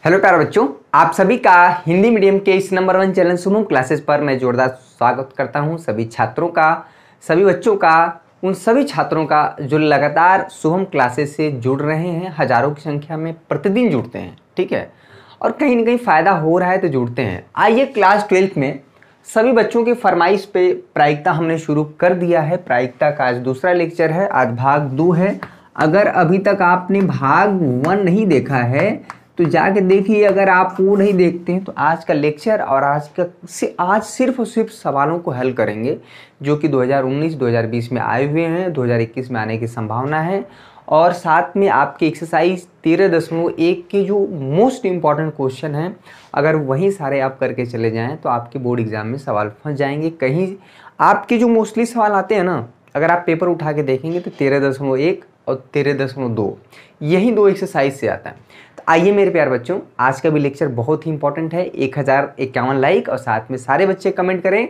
Hello प्यारे बच्चों, आप सभी का हिंदी मीडियम के इस नंबर 1 चैनल शुभम क्लासेस पर मैं जोरदार स्वागत करता हूं। सभी छात्रों का, सभी बच्चों का, उन सभी छात्रों का जो लगातार शुभम क्लासेस से जुड़ रहे हैं, हजारों की संख्या में प्रतिदिन जुड़ते हैं, ठीक है, और कहीं ना कहीं फ़ायदा हो रहा है तो जुड़ते हैं। आइए क्लास 12th में सभी बच्चों की फरमाइश पे प्रायिकता हमने शुरू कर दिया है। प्रायिकता का आज दूसरा लेक्चर है, आज भाग 2 है। अगर अभी तक आपने भाग 1 नहीं देखा है तो जाके देखिए। अगर आप वो नहीं देखते हैं तो आज का लेक्चर और आज सिर्फ और सिर्फ सवालों को हल करेंगे जो कि 2019-2020 में आए हुए हैं, 2021 में आने की संभावना है। और साथ में आपके एक्सरसाइज 13.1 के जो मोस्ट इम्पॉर्टेंट क्वेश्चन हैं, अगर वही सारे आप करके चले जाएं तो आपके बोर्ड एग्जाम में सवाल फंस जाएंगे। कहीं आपके जो मोस्टली सवाल आते हैं ना, अगर आप पेपर उठा के देखेंगे तो 13.1 और 13.2 यही दो एक्सरसाइज से आता है। तो आइए मेरे प्यारे बच्चों, आज का भी लेक्चर बहुत ही इंपॉर्टेंट है। 1051 लाइक और साथ में सारे बच्चे कमेंट करें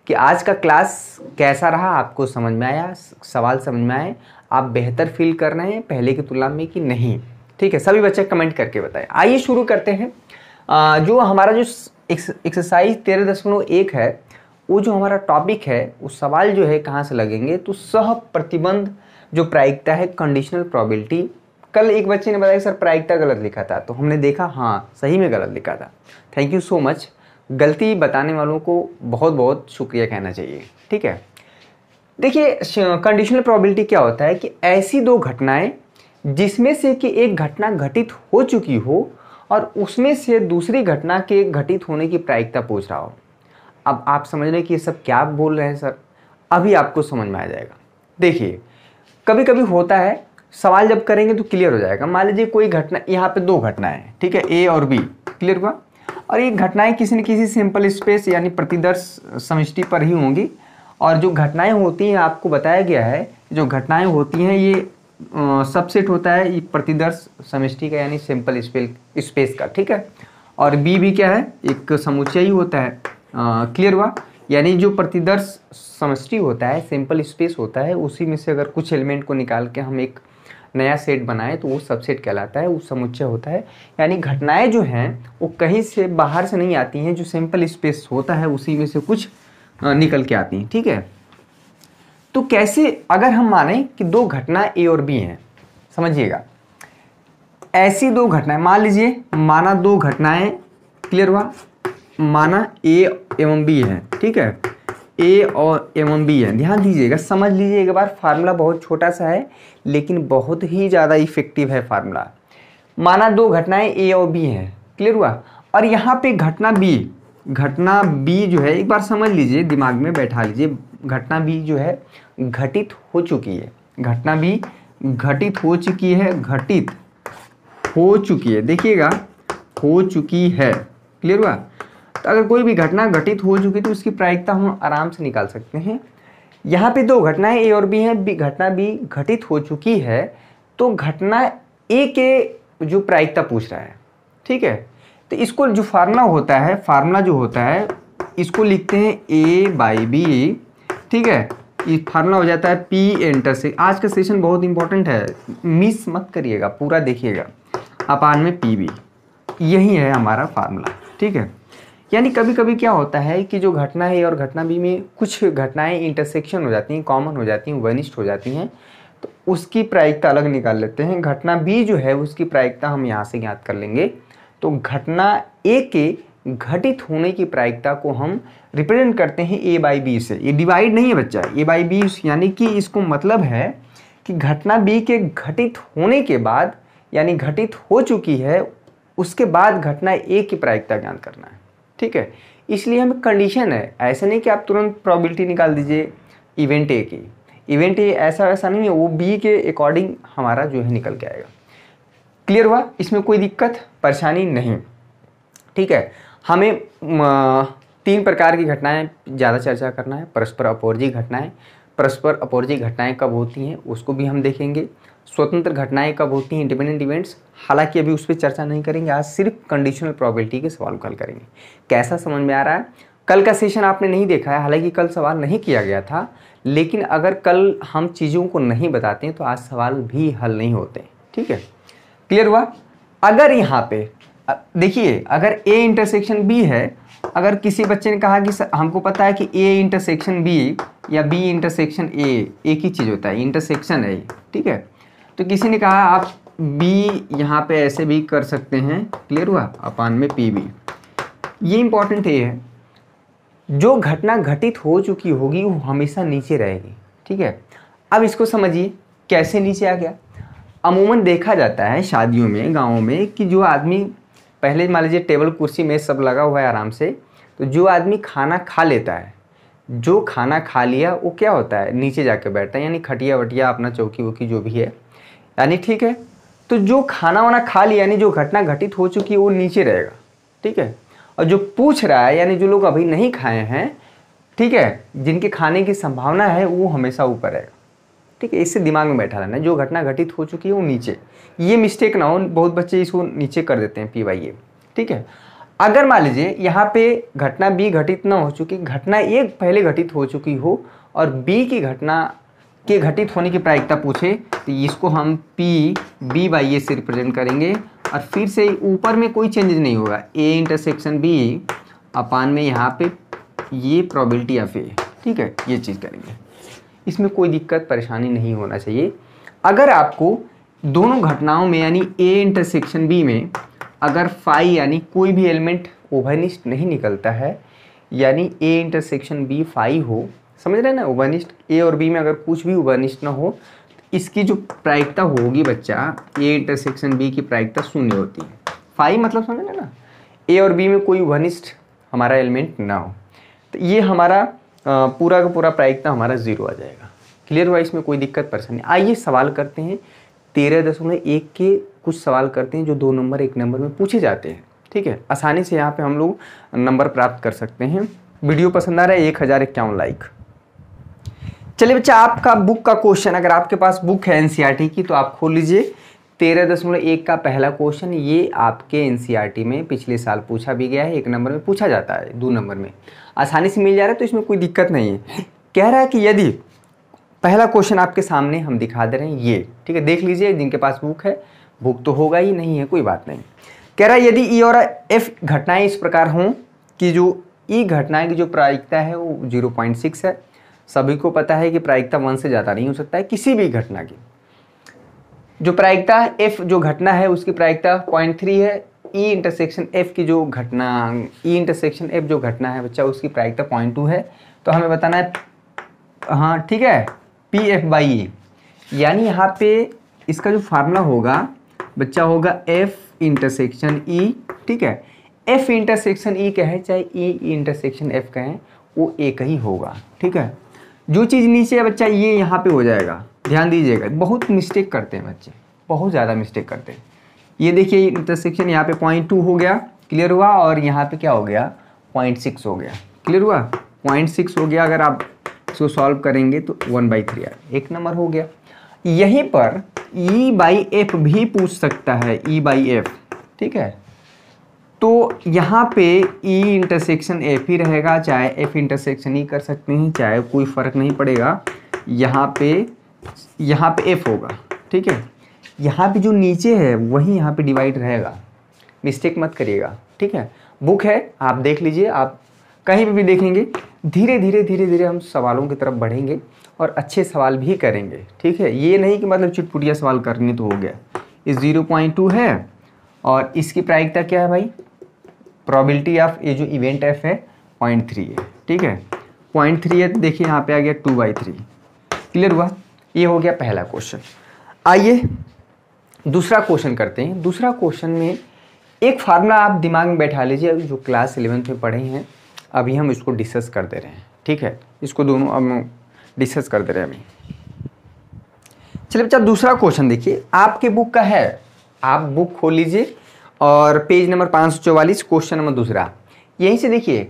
कि आज का क्लास कैसा रहा, आपको समझ में आया, सवाल समझ में आए, आप बेहतर फील कर रहे हैं पहले की तुलना में कि नहीं। ठीक है, सभी बच्चे कमेंट करके बताएं। आइए शुरू करते हैं। जो हमारा जो एक्सरसाइज 13.1 है, वो जो हमारा टॉपिक है, वो सवाल जो है कहाँ से लगेंगे तो सह प्रतिबंध जो प्रायिकता है, कंडीशनल प्रोबेबिलिटी। कल एक बच्चे ने बताया सर प्रायिकता गलत लिखा था, तो हमने देखा हाँ सही में गलत लिखा था। Thank you so much. गलती बताने वालों को बहुत बहुत शुक्रिया कहना चाहिए। ठीक है, देखिए कंडीशनल प्रोबेबिलिटी क्या होता है कि ऐसी दो घटनाएं जिसमें से कि एक घटना घटित हो चुकी हो और उसमें से दूसरी घटना के घटित होने की प्रायिकता पूछ रहा हो। अब आप समझ रहे हैं कि ये सब क्या बोल रहे हैं सर, अभी आपको समझ में आ जाएगा। देखिए कभी कभी होता है, सवाल जब करेंगे तो क्लियर हो जाएगा। मान लीजिए कोई घटना, यहाँ पे दो घटनाएं हैं, ठीक है, ए और बी, क्लियर हुआ। और ये घटनाएं किसी न किसी सिंपल स्पेस यानी प्रतिदर्श समष्टि पर ही होंगी। और जो घटनाएं होती हैं, आपको बताया गया है, जो घटनाएं होती हैं ये सबसेट होता है ये प्रतिदर्श समष्टि का यानी सिंपल स्पेस का, ठीक है। और बी भी क्या है, एक समुच्चय ही होता है। क्लियर हुआ, यानी जो प्रतिदर्श समष्टि होता है, सिंपल स्पेस होता है, उसी में से अगर कुछ एलिमेंट को निकाल के हम एक नया सेट बनाए तो वो सबसेट कहलाता है, वो समुच्चय होता है। यानी घटनाएं जो हैं वो कहीं से बाहर से नहीं आती हैं, जो सिंपल स्पेस होता है उसी में से कुछ निकल के आती हैं। ठीक है, तो कैसे अगर हम माने कि दो घटना ए और बी हैं, समझिएगा, ऐसी दो घटनाएं मान लीजिए, माना दो घटनाएं, क्लियर हुआ, माना ए एवं बी है, ठीक है, ए और एवं बी है। ध्यान दीजिएगा, समझ लीजिए एक बार, फार्मूला बहुत छोटा सा है लेकिन बहुत ही ज़्यादा इफेक्टिव है फार्मूला। माना दो घटनाएं ए और बी हैं, क्लियर हुआ, और यहाँ पे घटना बी जो है, एक बार समझ लीजिए, दिमाग में बैठा लीजिए, घटना बी जो है घटित हो चुकी है, घटना बी घटित हो चुकी है, देखिएगा, हो चुकी है, क्लियर हुआ। तो अगर कोई भी घटना घटित हो चुकी तो उसकी प्रायिकता हम आराम से निकाल सकते हैं। यहाँ पे दो घटनाएं ए और बी हैं, घटना बी घटित हो चुकी है, तो घटना ए के जो प्रायिकता पूछ रहा है, ठीक है। तो इसको जो फार्मूला जो होता है इसको लिखते हैं ए बाई बी, ठीक है। ये फार्मूला हो जाता है पी इंटरसेक्ट। आज का सेशन बहुत इंपॉर्टेंट है, मिस मत करिएगा, पूरा देखिएगा, अपान में पी बी, यही है हमारा फार्मूला, ठीक है। यानी कभी कभी क्या होता है कि जो घटना है और घटना बी में कुछ घटनाएं इंटरसेक्शन हो जाती हैं, कॉमन हो जाती हैं, वनिष्ठ हो जाती हैं, तो उसकी प्रायिकता अलग निकाल लेते हैं। घटना बी जो है उसकी प्रायिकता हम यहाँ से ज्ञात कर लेंगे। तो घटना ए के घटित होने की प्रायिकता को हम रिप्रेजेंट करते हैं ए बाई बी से। ये डिवाइड नहीं है बच्चा, ए बाई बी, यानी कि इसको मतलब है कि घटना बी के घटित होने के बाद, यानी घटित हो चुकी है, उसके बाद घटना ए की प्रायिकता ज्ञात करना है, ठीक है। इसलिए हमें कंडीशन है, ऐसे नहीं कि आप तुरंत प्रोबेबिलिटी निकाल दीजिए इवेंट ए की। इवेंट ए ऐसा वैसा नहीं है, वो बी के अकॉर्डिंग हमारा जो है निकल के आएगा। क्लियर हुआ, इसमें कोई दिक्कत परेशानी नहीं, ठीक है। हमें 3 प्रकार की घटनाएं ज़्यादा चर्चा करना है। परस्पर अपवर्जी घटनाएं, परस्पर अपवर्जी घटनाएं कब होती हैं उसको भी हम देखेंगे। स्वतंत्र घटनाएं कब होती हैं, इंडिपेंडेंट इवेंट्स, हालांकि अभी उस पर चर्चा नहीं करेंगे, आज सिर्फ कंडीशनल प्रोबेबिलिटी के सवाल को हल करेंगे। कैसा समझ में आ रहा है? कल का सेशन आपने नहीं देखा है, हालांकि कल सवाल नहीं किया गया था, लेकिन अगर कल हम चीज़ों को नहीं बताते हैं तो आज सवाल भी हल नहीं होते, ठीक है। क्लियर हुआ। अगर यहाँ पे देखिए अगर ए इंटरसेक्शन बी है, अगर किसी बच्चे ने कहा कि हमको पता है कि ए इंटरसेक्शन बी या बी इंटरसेक्शन ए एक ही चीज़ होता है, इंटरसेक्शन है, ठीक है। तो किसी ने कहा आप बी यहाँ पे ऐसे भी कर सकते हैं, क्लियर हुआ, अपान में पी बी। ये इंपॉर्टेंट है, जो घटना घटित हो चुकी होगी वो हमेशा नीचे रहेगी, ठीक है। अब इसको समझिए कैसे नीचे आ गया। अमूमन देखा जाता है शादियों में, गाँवों में, कि जो आदमी पहले मान लीजिए टेबल कुर्सी में सब लगा हुआ है आराम से, तो जो आदमी खाना खा लेता है, जो खाना खा लिया वो क्या होता है, नीचे जाके बैठता है, यानी खटिया वटिया अपना चौकी वोकी जो भी है, यानी ठीक है। तो जो खाना वाना खा लिया यानी जो घटना घटित हो चुकी है वो नीचे रहेगा, ठीक है। और जो पूछ रहा है यानी जो लोग अभी नहीं खाए हैं, ठीक है, जिनके खाने की संभावना है, वो हमेशा ऊपर रहेगा, ठीक है। इससे दिमाग में बैठा रहना, जो घटना घटित हो चुकी है वो नीचे, ये मिस्टेक ना हो, बहुत बच्चे इसको नीचे कर देते हैं पी वाई ए, ठीक है। अगर मान लीजिए यहाँ पे घटना बी घटित ना हो चुकी, घटना ए पहले घटित हो चुकी हो और बी की घटना के घटित होने की प्रायिकता पूछे, तो इसको हम पी बी बाई ए से रिप्रेजेंट करेंगे। और फिर से ऊपर में कोई चेंजेस नहीं होगा, ए इंटरसेक्शन बी अपान में यहाँ पे ये प्रोबेबिलिटी ऑफ ए, ठीक है, ये चीज़ करेंगे। इसमें कोई दिक्कत परेशानी नहीं होना चाहिए। अगर आपको दोनों घटनाओं में यानी ए इंटरसेक्शन बी में अगर फाई यानी कोई भी एलिमेंट ओवरनिस्ट नहीं निकलता है, यानी ए इंटरसेक्शन बी फाई हो, समझ रहे हैं ना, ओवरनिस्ट ए और बी में अगर कुछ भी ओवरनिस्ट ना हो, इसकी जो प्रायिकता होगी बच्चा, ए इंटरसेक्शन बी की प्रायिकता 0 होती है। फाई मतलब समझ रहे ना, ए और बी में कोई ओवरनिस्ट हमारा एलिमेंट ना हो, तो ये हमारा पूरा का पूरा प्रायिकता हमारा 0 आ जाएगा। क्लियर हुआ, इसमें कोई दिक्कत परेशानी। आइए सवाल करते हैं 13.1 के कुछ सवाल करते हैं जो 2 नंबर 1 नंबर में पूछे जाते हैं, ठीक है। आसानी से यहाँ पे हम लोग नंबर प्राप्त कर सकते हैं। वीडियो पसंद आ रहा है 1051 लाइक। चलिए बच्चा, आपका बुक का क्वेश्चन, अगर आपके पास बुक है एनसीईआरटी की तो आप खोल लीजिए। 13.1 का पहला क्वेश्चन, ये आपके एनसीईआरटी में पिछले साल पूछा भी गया है, 1 नंबर में पूछा जाता है, 2 नंबर में आसानी से मिल जा रहा है, तो इसमें कोई दिक्कत नहीं है। कह रहा है कि यदि पहला क्वेश्चन आपके सामने हम दिखा दे रहे हैं ये, ठीक है, देख लीजिए, जिनके पास बुक है, बुक तो होगा ही, नहीं है कोई बात नहीं। कह रहा है यदि ई और एफ घटनाएं इस प्रकार हों कि जो ई घटनाएं की जो प्रायिकता है वो 0.6 है, सभी को पता है कि प्रायिकता 1 से ज़्यादा नहीं हो सकता है किसी भी घटना की। जो प्रायिकता है एफ जो घटना है उसकी प्रायिकता 0.3 है। ई इंटरसेक्शन एफ की जो घटना, ई इंटरसेक्शन एफ जो घटना है बच्चा, उसकी प्रायिकता 0.2 है। तो हमें बताना है, हाँ ठीक है, पी एफ बाई ई, यानी यहाँ पे इसका जो फार्मूला होगा बच्चा होगा एफ इंटरसेक्शन ई, ठीक है। एफ इंटरसेक्शन ई कहे चाहे ई इंटरसेक्शन एफ कहें, वो एक ही होगा, ठीक है। जो चीज़ नीचे है बच्चा ये यहाँ पे हो जाएगा, ध्यान दीजिएगा। बहुत मिस्टेक करते हैं बच्चे, बहुत ज़्यादा मिस्टेक करते हैं। ये देखिए इंटरसेक्शन यहाँ पे 0.2 हो गया, क्लियर हुआ, और यहाँ पे क्या हो गया 0.6 हो गया, क्लियर हुआ, 0.6 हो गया। अगर आप इसको सॉल्व करेंगे तो 1/3 1 नंबर हो गया। यहीं पर ई बाई एफ भी पूछ सकता है, ई बाई एफ, ठीक है। तो यहाँ पे ई इंटरसेक्शन एफ ही रहेगा, चाहे एफ इंटरसेक्शन ही कर सकते हैं, चाहे कोई फ़र्क नहीं पड़ेगा। यहाँ पे एफ होगा, ठीक है। यहाँ पे जो नीचे है वही यहाँ पे डिवाइड रहेगा, मिस्टेक मत करिएगा, ठीक है। बुक है, आप देख लीजिए, आप कहीं भी देखेंगे। धीरे धीरे हम सवालों की तरफ बढ़ेंगे और अच्छे सवाल भी करेंगे, ठीक है। ये नहीं कि मतलब चुटपुटिया सवाल करने तो हो गया। इस 0.2 है और इसकी प्रायिकता क्या है भाई, प्रोबेबिलिटी ऑफ ये जो इवेंट एफ है 0.3 है, ठीक है। 0.3 है तो देखिए यहाँ पे आ गया 2/3, क्लियर हुआ। ये हो गया पहला क्वेश्चन। आइए दूसरा क्वेश्चन करते हैं। दूसरा क्वेश्चन में एक फार्मूला आप दिमाग में बैठा लीजिए, जो क्लास 11th में पढ़े हैं, अभी हम इसको डिस्कस कर दे रहे हैं, ठीक है। इसको दोनों अब डिस्कस कर दे रहे हैं अभी। चलिए बच्चा, दूसरा क्वेश्चन देखिए, आपके बुक का है, आप बुक खोल लीजिए और पेज नंबर 544, क्वेश्चन नंबर दूसरा। यहीं से देखिए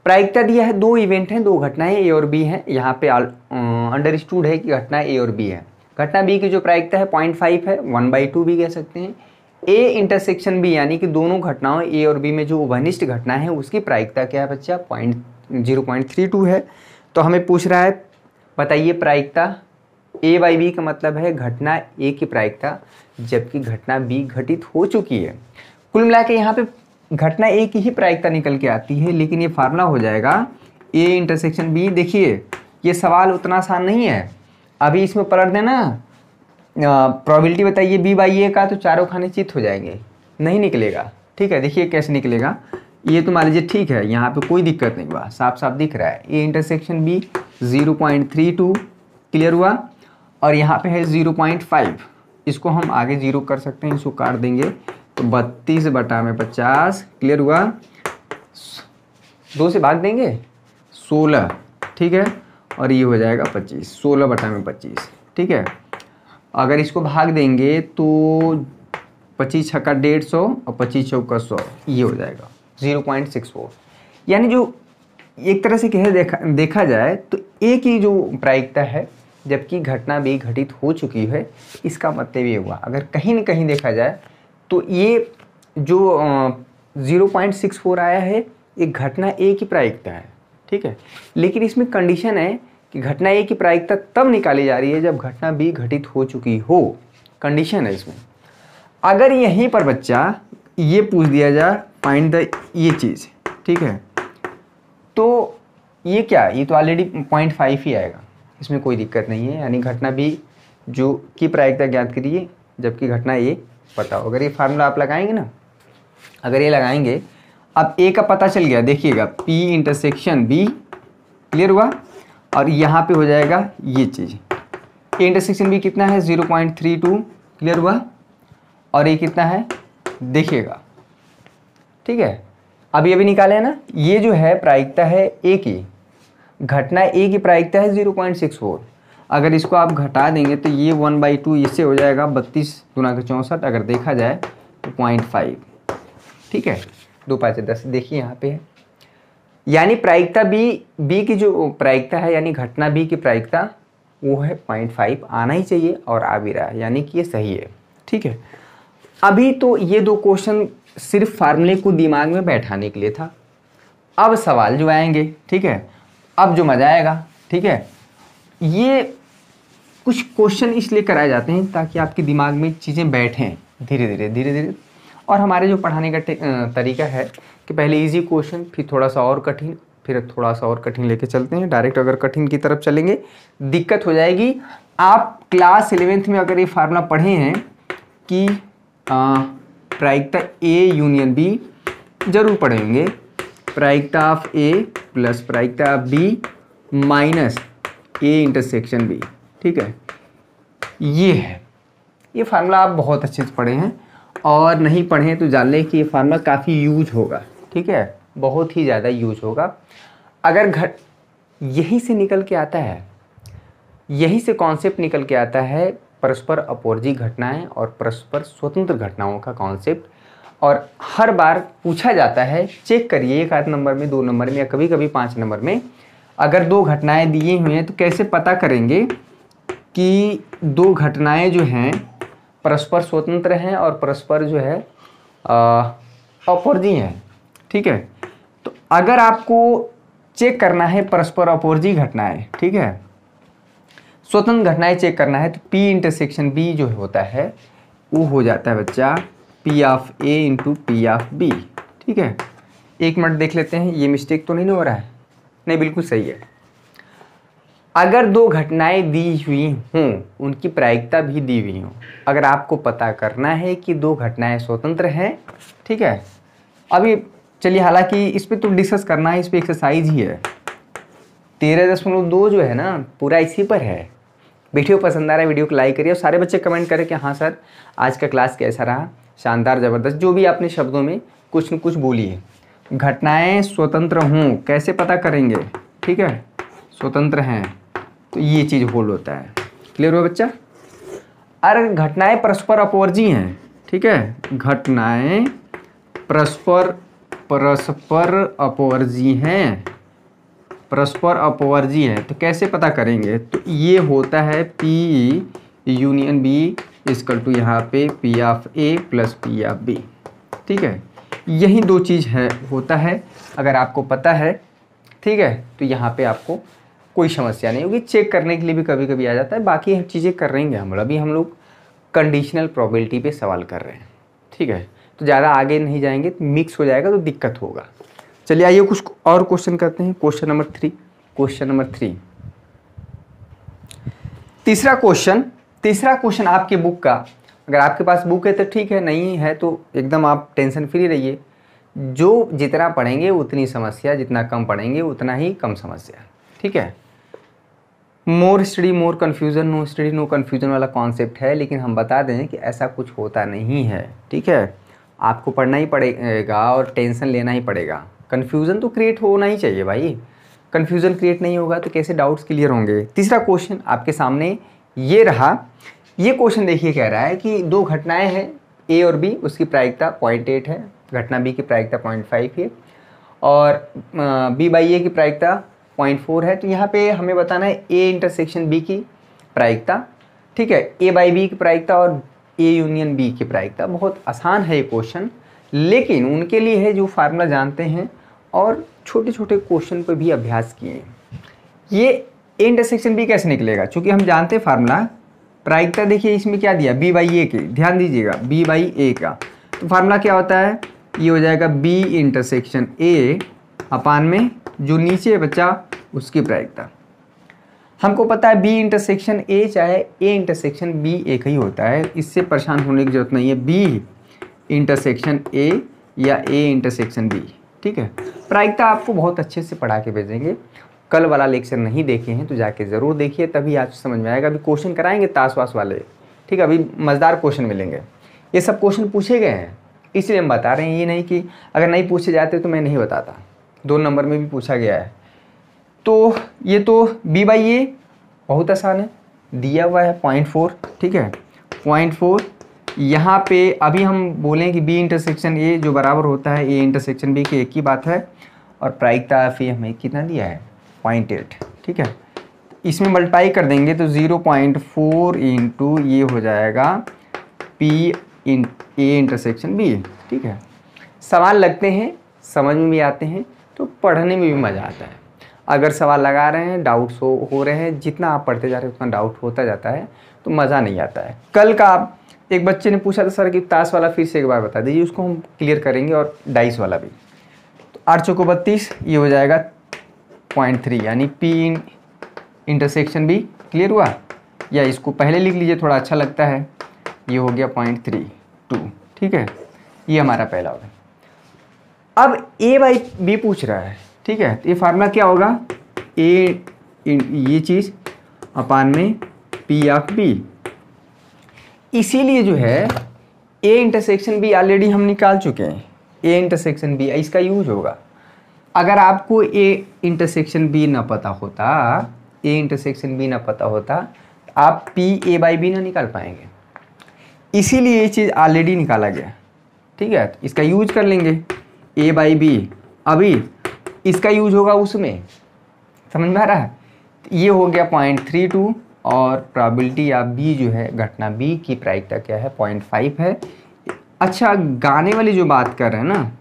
प्रायिकता दिया है, 2 इवेंट हैं, 2 घटनाएं ए और बी हैं। यहाँ पे अंडरस्टूड है कि घटना ए और बी है। घटना बी की जो प्रायिकता है 0.5 है, 1/2 भी कह सकते हैं। ए इंटरसेक्शन बी यानी कि दोनों घटनाओं ए और बी में जो घनिष्ठ घटना है उसकी प्रायिकता क्या है बच्चा, 0.32 है। तो हमें पूछ रहा है बताइए प्रायिकता, ए बाई बी का मतलब है घटना ए की प्रायिकता, जबकि घटना बी घटित हो चुकी है। कुल मिला के यहाँ पे घटना ए की ही प्रायिकता निकल के आती है, लेकिन ये फार्मूला हो जाएगा ए इंटरसेक्शन बी। देखिए ये सवाल उतना आसान नहीं है, अभी इसमें पलट देना, प्रोबेबिलिटी बताइए बी बाई ए का, तो चारों खाने चित हो जाएंगे, नहीं निकलेगा। ठीक है, देखिए कैसे निकलेगा। ये तो मान लीजिए ठीक है, यहाँ पे कोई दिक्कत नहीं हुआ, साफ साफ दिख रहा है। ए इंटरसेक्शन बी 0.32 क्लियर हुआ, और यहाँ पे है 0.5, इसको हम आगे 0 कर सकते हैं, इसको काट देंगे तो 32/50 क्लियर हुआ। 2 से भाग देंगे 16, ठीक है, और ये हो जाएगा 25, 16/25, ठीक है। अगर इसको भाग देंगे तो 25 छक्का 150 और 25 चौका 100, ये हो जाएगा 0.64। यानी जो एक तरह से कहे देखा जाए तो ए की जो प्रायिकता है जबकि घटना बी घटित हो चुकी है, इसका मतलब ये हुआ। अगर कहीं न कहीं देखा जाए तो ये जो 0.64 आया है ये घटना ए की प्रायिकता है, ठीक है। लेकिन इसमें कंडीशन है कि घटना ए की प्रायिकता तब निकाली जा रही है जब घटना बी घटित हो चुकी हो, कंडीशन है इसमें। अगर यहीं पर बच्चा ये पूछ दिया जाए फाइंड द ये चीज़, ठीक है, तो ये क्या, ये तो ऑलरेडी 0.5 ही आएगा, इसमें कोई दिक्कत नहीं है। यानी घटना बी जो की प्रायिकता ज्ञात करिए जबकि घटना ए पता हो। अगर ये फार्मूला आप लगाएंगे ना, अगर ये लगाएंगे, अब ए का पता चल गया, देखिएगा पी इंटरसेक्शन बी क्लियर हुआ, और यहाँ पे हो जाएगा ये चीज़। ए इंटरसेक्शन बी कितना है 0.32 क्लियर हुआ, और ये कितना है देखिएगा, ठीक है। अब ये भी निकाले ना, ये जो है प्रायिकता है ए की, घटना ए की प्रायिकता है 0.64। अगर इसको आप घटा देंगे तो ये 1/2 इससे हो जाएगा 32 गुना के 64, अगर देखा जाए तो 0.5, ठीक है, 2 5 10, देखिए यहाँ पे है। यानी प्रायिकता बी की जो प्रायिकता है, यानी घटना बी की प्रायिकता वो है 0.5, आना ही चाहिए और आ भी रहा है, यानी कि ये सही है, ठीक है। अभी तो ये 2 क्वेश्चन सिर्फ फार्मूले को दिमाग में बैठाने के लिए था। अब सवाल जो आएंगे, ठीक है, अब जो मजा आएगा, ठीक है, ये कुछ क्वेश्चन इसलिए कराए जाते हैं ताकि आपके दिमाग में चीज़ें बैठें धीरे धीरे। और हमारे जो पढ़ाने का तरीका है कि पहले इजी क्वेश्चन, फिर थोड़ा सा और कठिन, फिर थोड़ा सा और कठिन लेके चलते हैं। डायरेक्ट अगर कठिन की तरफ चलेंगे दिक्कत हो जाएगी। आप क्लास 11th में अगर ये फार्मूला पढ़े हैं कि प्रायिकता ए यूनियन बी, जरूर पढ़ेंगे, प्रायिकता ऑफ ए प्लस प्रायिकता of B minus A intersection B, ठीक है, ये है। ये फार्मूला आप बहुत अच्छे से पढ़े हैं, और नहीं पढ़े हैं तो जान लें कि ये फार्मूला काफ़ी यूज होगा, ठीक है, बहुत ही ज़्यादा यूज होगा। अगर यहीं से निकल के आता है, यहीं से कॉन्सेप्ट निकल के आता है परस्पर अपोरजी घटनाएं और परस्पर स्वतंत्र घटनाओं का कॉन्सेप्ट, और हर बार पूछा जाता है, चेक करिए 1 नंबर में, 2 नंबर में, या कभी कभी 5 नंबर में, अगर 2 घटनाएं दिए हुए हैं तो कैसे पता करेंगे कि 2 घटनाएं जो हैं परस्पर स्वतंत्र हैं और परस्पर जो है अपोरजी हैं, ठीक है। तो अगर आपको चेक करना है परस्पर अपोरजी घटनाएं, ठीक है, स्वतंत्र घटनाएं चेक करना है, तो पी इंटरसेक्शन बी जो होता है वो हो जाता है बच्चा P of A into P of B, ठीक है। 1 मिनट देख लेते हैं, ये मिस्टेक तो नहीं हो रहा है, नहीं बिल्कुल सही है। अगर 2 घटनाएं दी हुई हों, उनकी प्रायिकता भी दी हुई हों, अगर आपको पता करना है कि 2 घटनाएं स्वतंत्र हैं, ठीक है। अभी चलिए, हालांकि इस पर तो डिस्कस करना है, इस पर एक्सरसाइज ही है। 13.2 जो है ना पूरा इसी पर है। वीडियो पसंद आ रहा है, वीडियो को लाइक करिए, और सारे बच्चे कमेंट करें कि हाँ सर आज का क्लास कैसा रहा, शानदार, ज़बरदस्त, जो भी आपने शब्दों में कुछ न कुछ बोलिए। घटनाएं स्वतंत्र हों कैसे पता करेंगे, ठीक है, स्वतंत्र हैं तो ये चीज़ होल्ड होता है, क्लियर हुआ बच्चा। अगर घटनाएं परस्पर अपोरजी हैं, ठीक है, घटनाएं परस्पर अपोरजी हैं, परस्पर अपोरजी हैं, तो कैसे पता करेंगे, तो ये होता है P union B equal to यहाँ पे P of A plus P of B, ठीक है। यही 2 चीज़ है होता है, अगर आपको पता है, ठीक है, तो यहाँ पे आपको कोई समस्या नहीं होगी। चेक करने के लिए भी कभी कभी आ जाता है, बाकी चीज़ें कर रहेंगे हम। अभी हम लोग कंडीशनल प्रोबेबिलिटी पे सवाल कर रहे हैं, ठीक है। तो ज़्यादा आगे नहीं जाएंगे, तो मिक्स हो जाएगा तो दिक्कत होगा। चलिए आइए कुछ और क्वेश्चन करते हैं। क्वेश्चन नंबर 3 तीसरा क्वेश्चन आपके बुक का, अगर आपके पास बुक है तो ठीक है, नहीं है तो एकदम आप टेंशन फ्री रहिए। जो जितना पढ़ेंगे उतनी समस्या, जितना कम पढ़ेंगे उतना ही कम समस्या, ठीक है। More study more confusion, no study no confusion वाला कॉन्सेप्ट है, लेकिन हम बता दें कि ऐसा कुछ होता नहीं है, ठीक है। आपको पढ़ना ही पड़ेगा और टेंशन लेना ही पड़ेगा। कन्फ्यूज़न तो क्रिएट होना ही चाहिए भाई, कन्फ्यूज़न क्रिएट नहीं होगा तो कैसे डाउट्स क्लियर होंगे। तीसरा क्वेश्चन आपके सामने ये रहा। ये क्वेश्चन देखिए, कह रहा है कि दो घटनाएं हैं ए और बी, उसकी प्रायिकता 0.8 है, घटना बी की प्रायिकता 0.5 है और बी बाई ए की प्रायिकता 0.4 है। तो यहाँ पे हमें बताना है ए इंटरसेक्शन बी की प्रायिकता, ठीक है, ए बाई बी की प्रायिकता और ए यूनियन बी की प्रायिकता। बहुत आसान है ये क्वेश्चन, लेकिन उनके लिए है जो फार्मूला जानते हैं और छोटे छोटे क्वेश्चन पर भी अभ्यास किए हैं। ये ए इंटरसेक्शन बी कैसे निकलेगा, चूँकि हम जानते हैं फार्मूला प्रायिकता। देखिए इसमें क्या दिया, बी बाई ए की, ध्यान दीजिएगा बी बाई ए का। तो फार्मूला क्या होता है, ये हो जाएगा बी इंटरसेक्शन ए अपान में जो नीचे बचा उसकी प्रायिकता। हमको पता है बी इंटरसेक्शन ए चाहे ए इंटरसेक्शन बी एक ही होता है, इससे परेशान होने की जरूरत नहीं है। बी इंटरसेक्शन ए या ए इंटरसेक्शन बी, ठीक है। प्रायिकता आपको बहुत अच्छे से पढ़ा के भेजेंगे। कल वाला लेक्चर नहीं देखे हैं तो जाके ज़रूर देखिए, तभी आज समझ में आएगा। अभी क्वेश्चन कराएंगे ताश वास वाले, ठीक है, अभी मज़ेदार क्वेश्चन मिलेंगे। ये सब क्वेश्चन पूछे गए हैं इसलिए हम बता रहे हैं, ये नहीं कि अगर नहीं पूछे जाते तो मैं नहीं बताता। 2 नंबर में भी पूछा गया है। तो ये तो बी बाई ए बहुत आसान है, दिया हुआ है 0.4, ठीक है, 0.4। यहाँ पे अभी हम बोलें कि बी इंटरसेक्शन ए जो बराबर होता है ए इंटरसेक्शन बी की, एक ही बात है। और प्रायिकता फिर हमें कितना दिया है 0.8, ठीक है। इसमें मल्टीप्लाई कर देंगे तो 0.4 इंटू ये हो जाएगा P in A intersection B, ठीक है। सवाल लगते हैं, समझ में भी आते हैं, तो पढ़ने में भी मज़ा आता है। अगर सवाल लगा रहे हैं, डाउट्स हो रहे हैं, जितना आप पढ़ते जा रहे हैं उतना डाउट होता जाता है, तो मज़ा नहीं आता है। कल का एक बच्चे ने पूछा था सर कि ताश वाला फिर से एक बार बता दीजिए, उसको हम क्लियर करेंगे, और डाइस वाला भी। तो 8 चौको 32, ये हो जाएगा 0.3 यानी पी इंटरसेक्शन बी। क्लियर हुआ, या इसको पहले लिख लीजिए, थोड़ा अच्छा लगता है। ये हो गया 0.32, ठीक है, ये हमारा पहला हो गया। अब ए बाई बी पूछ रहा है, ठीक है, तो ये फार्मूला क्या होगा, ए ये चीज़ अपान में पी ऑफ बी। इसीलिए जो है ए इंटरसेक्शन बी ऑलरेडी हम निकाल चुके हैं, ए इंटरसेक्शन बी, इसका यूज होगा। अगर आपको ए इंटरसेक्शन बी ना पता होता, ए इंटरसेक्शन बी ना पता होता, तो आप पी ए बाई बी ना निकाल पाएंगे। इसीलिए ये चीज़ ऑलरेडी निकाला गया, ठीक है। तो इसका यूज कर लेंगे ए बाई बी, अभी इसका यूज होगा उसमें, समझ में आ रहा है। तो ये हो गया 0.32 और प्रोबेबिलिटी ऑफ बी जो है, घटना बी की प्रायिकता क्या है 0.5 है। अच्छा, गाने वाली जो बात कर रहे हैं ना,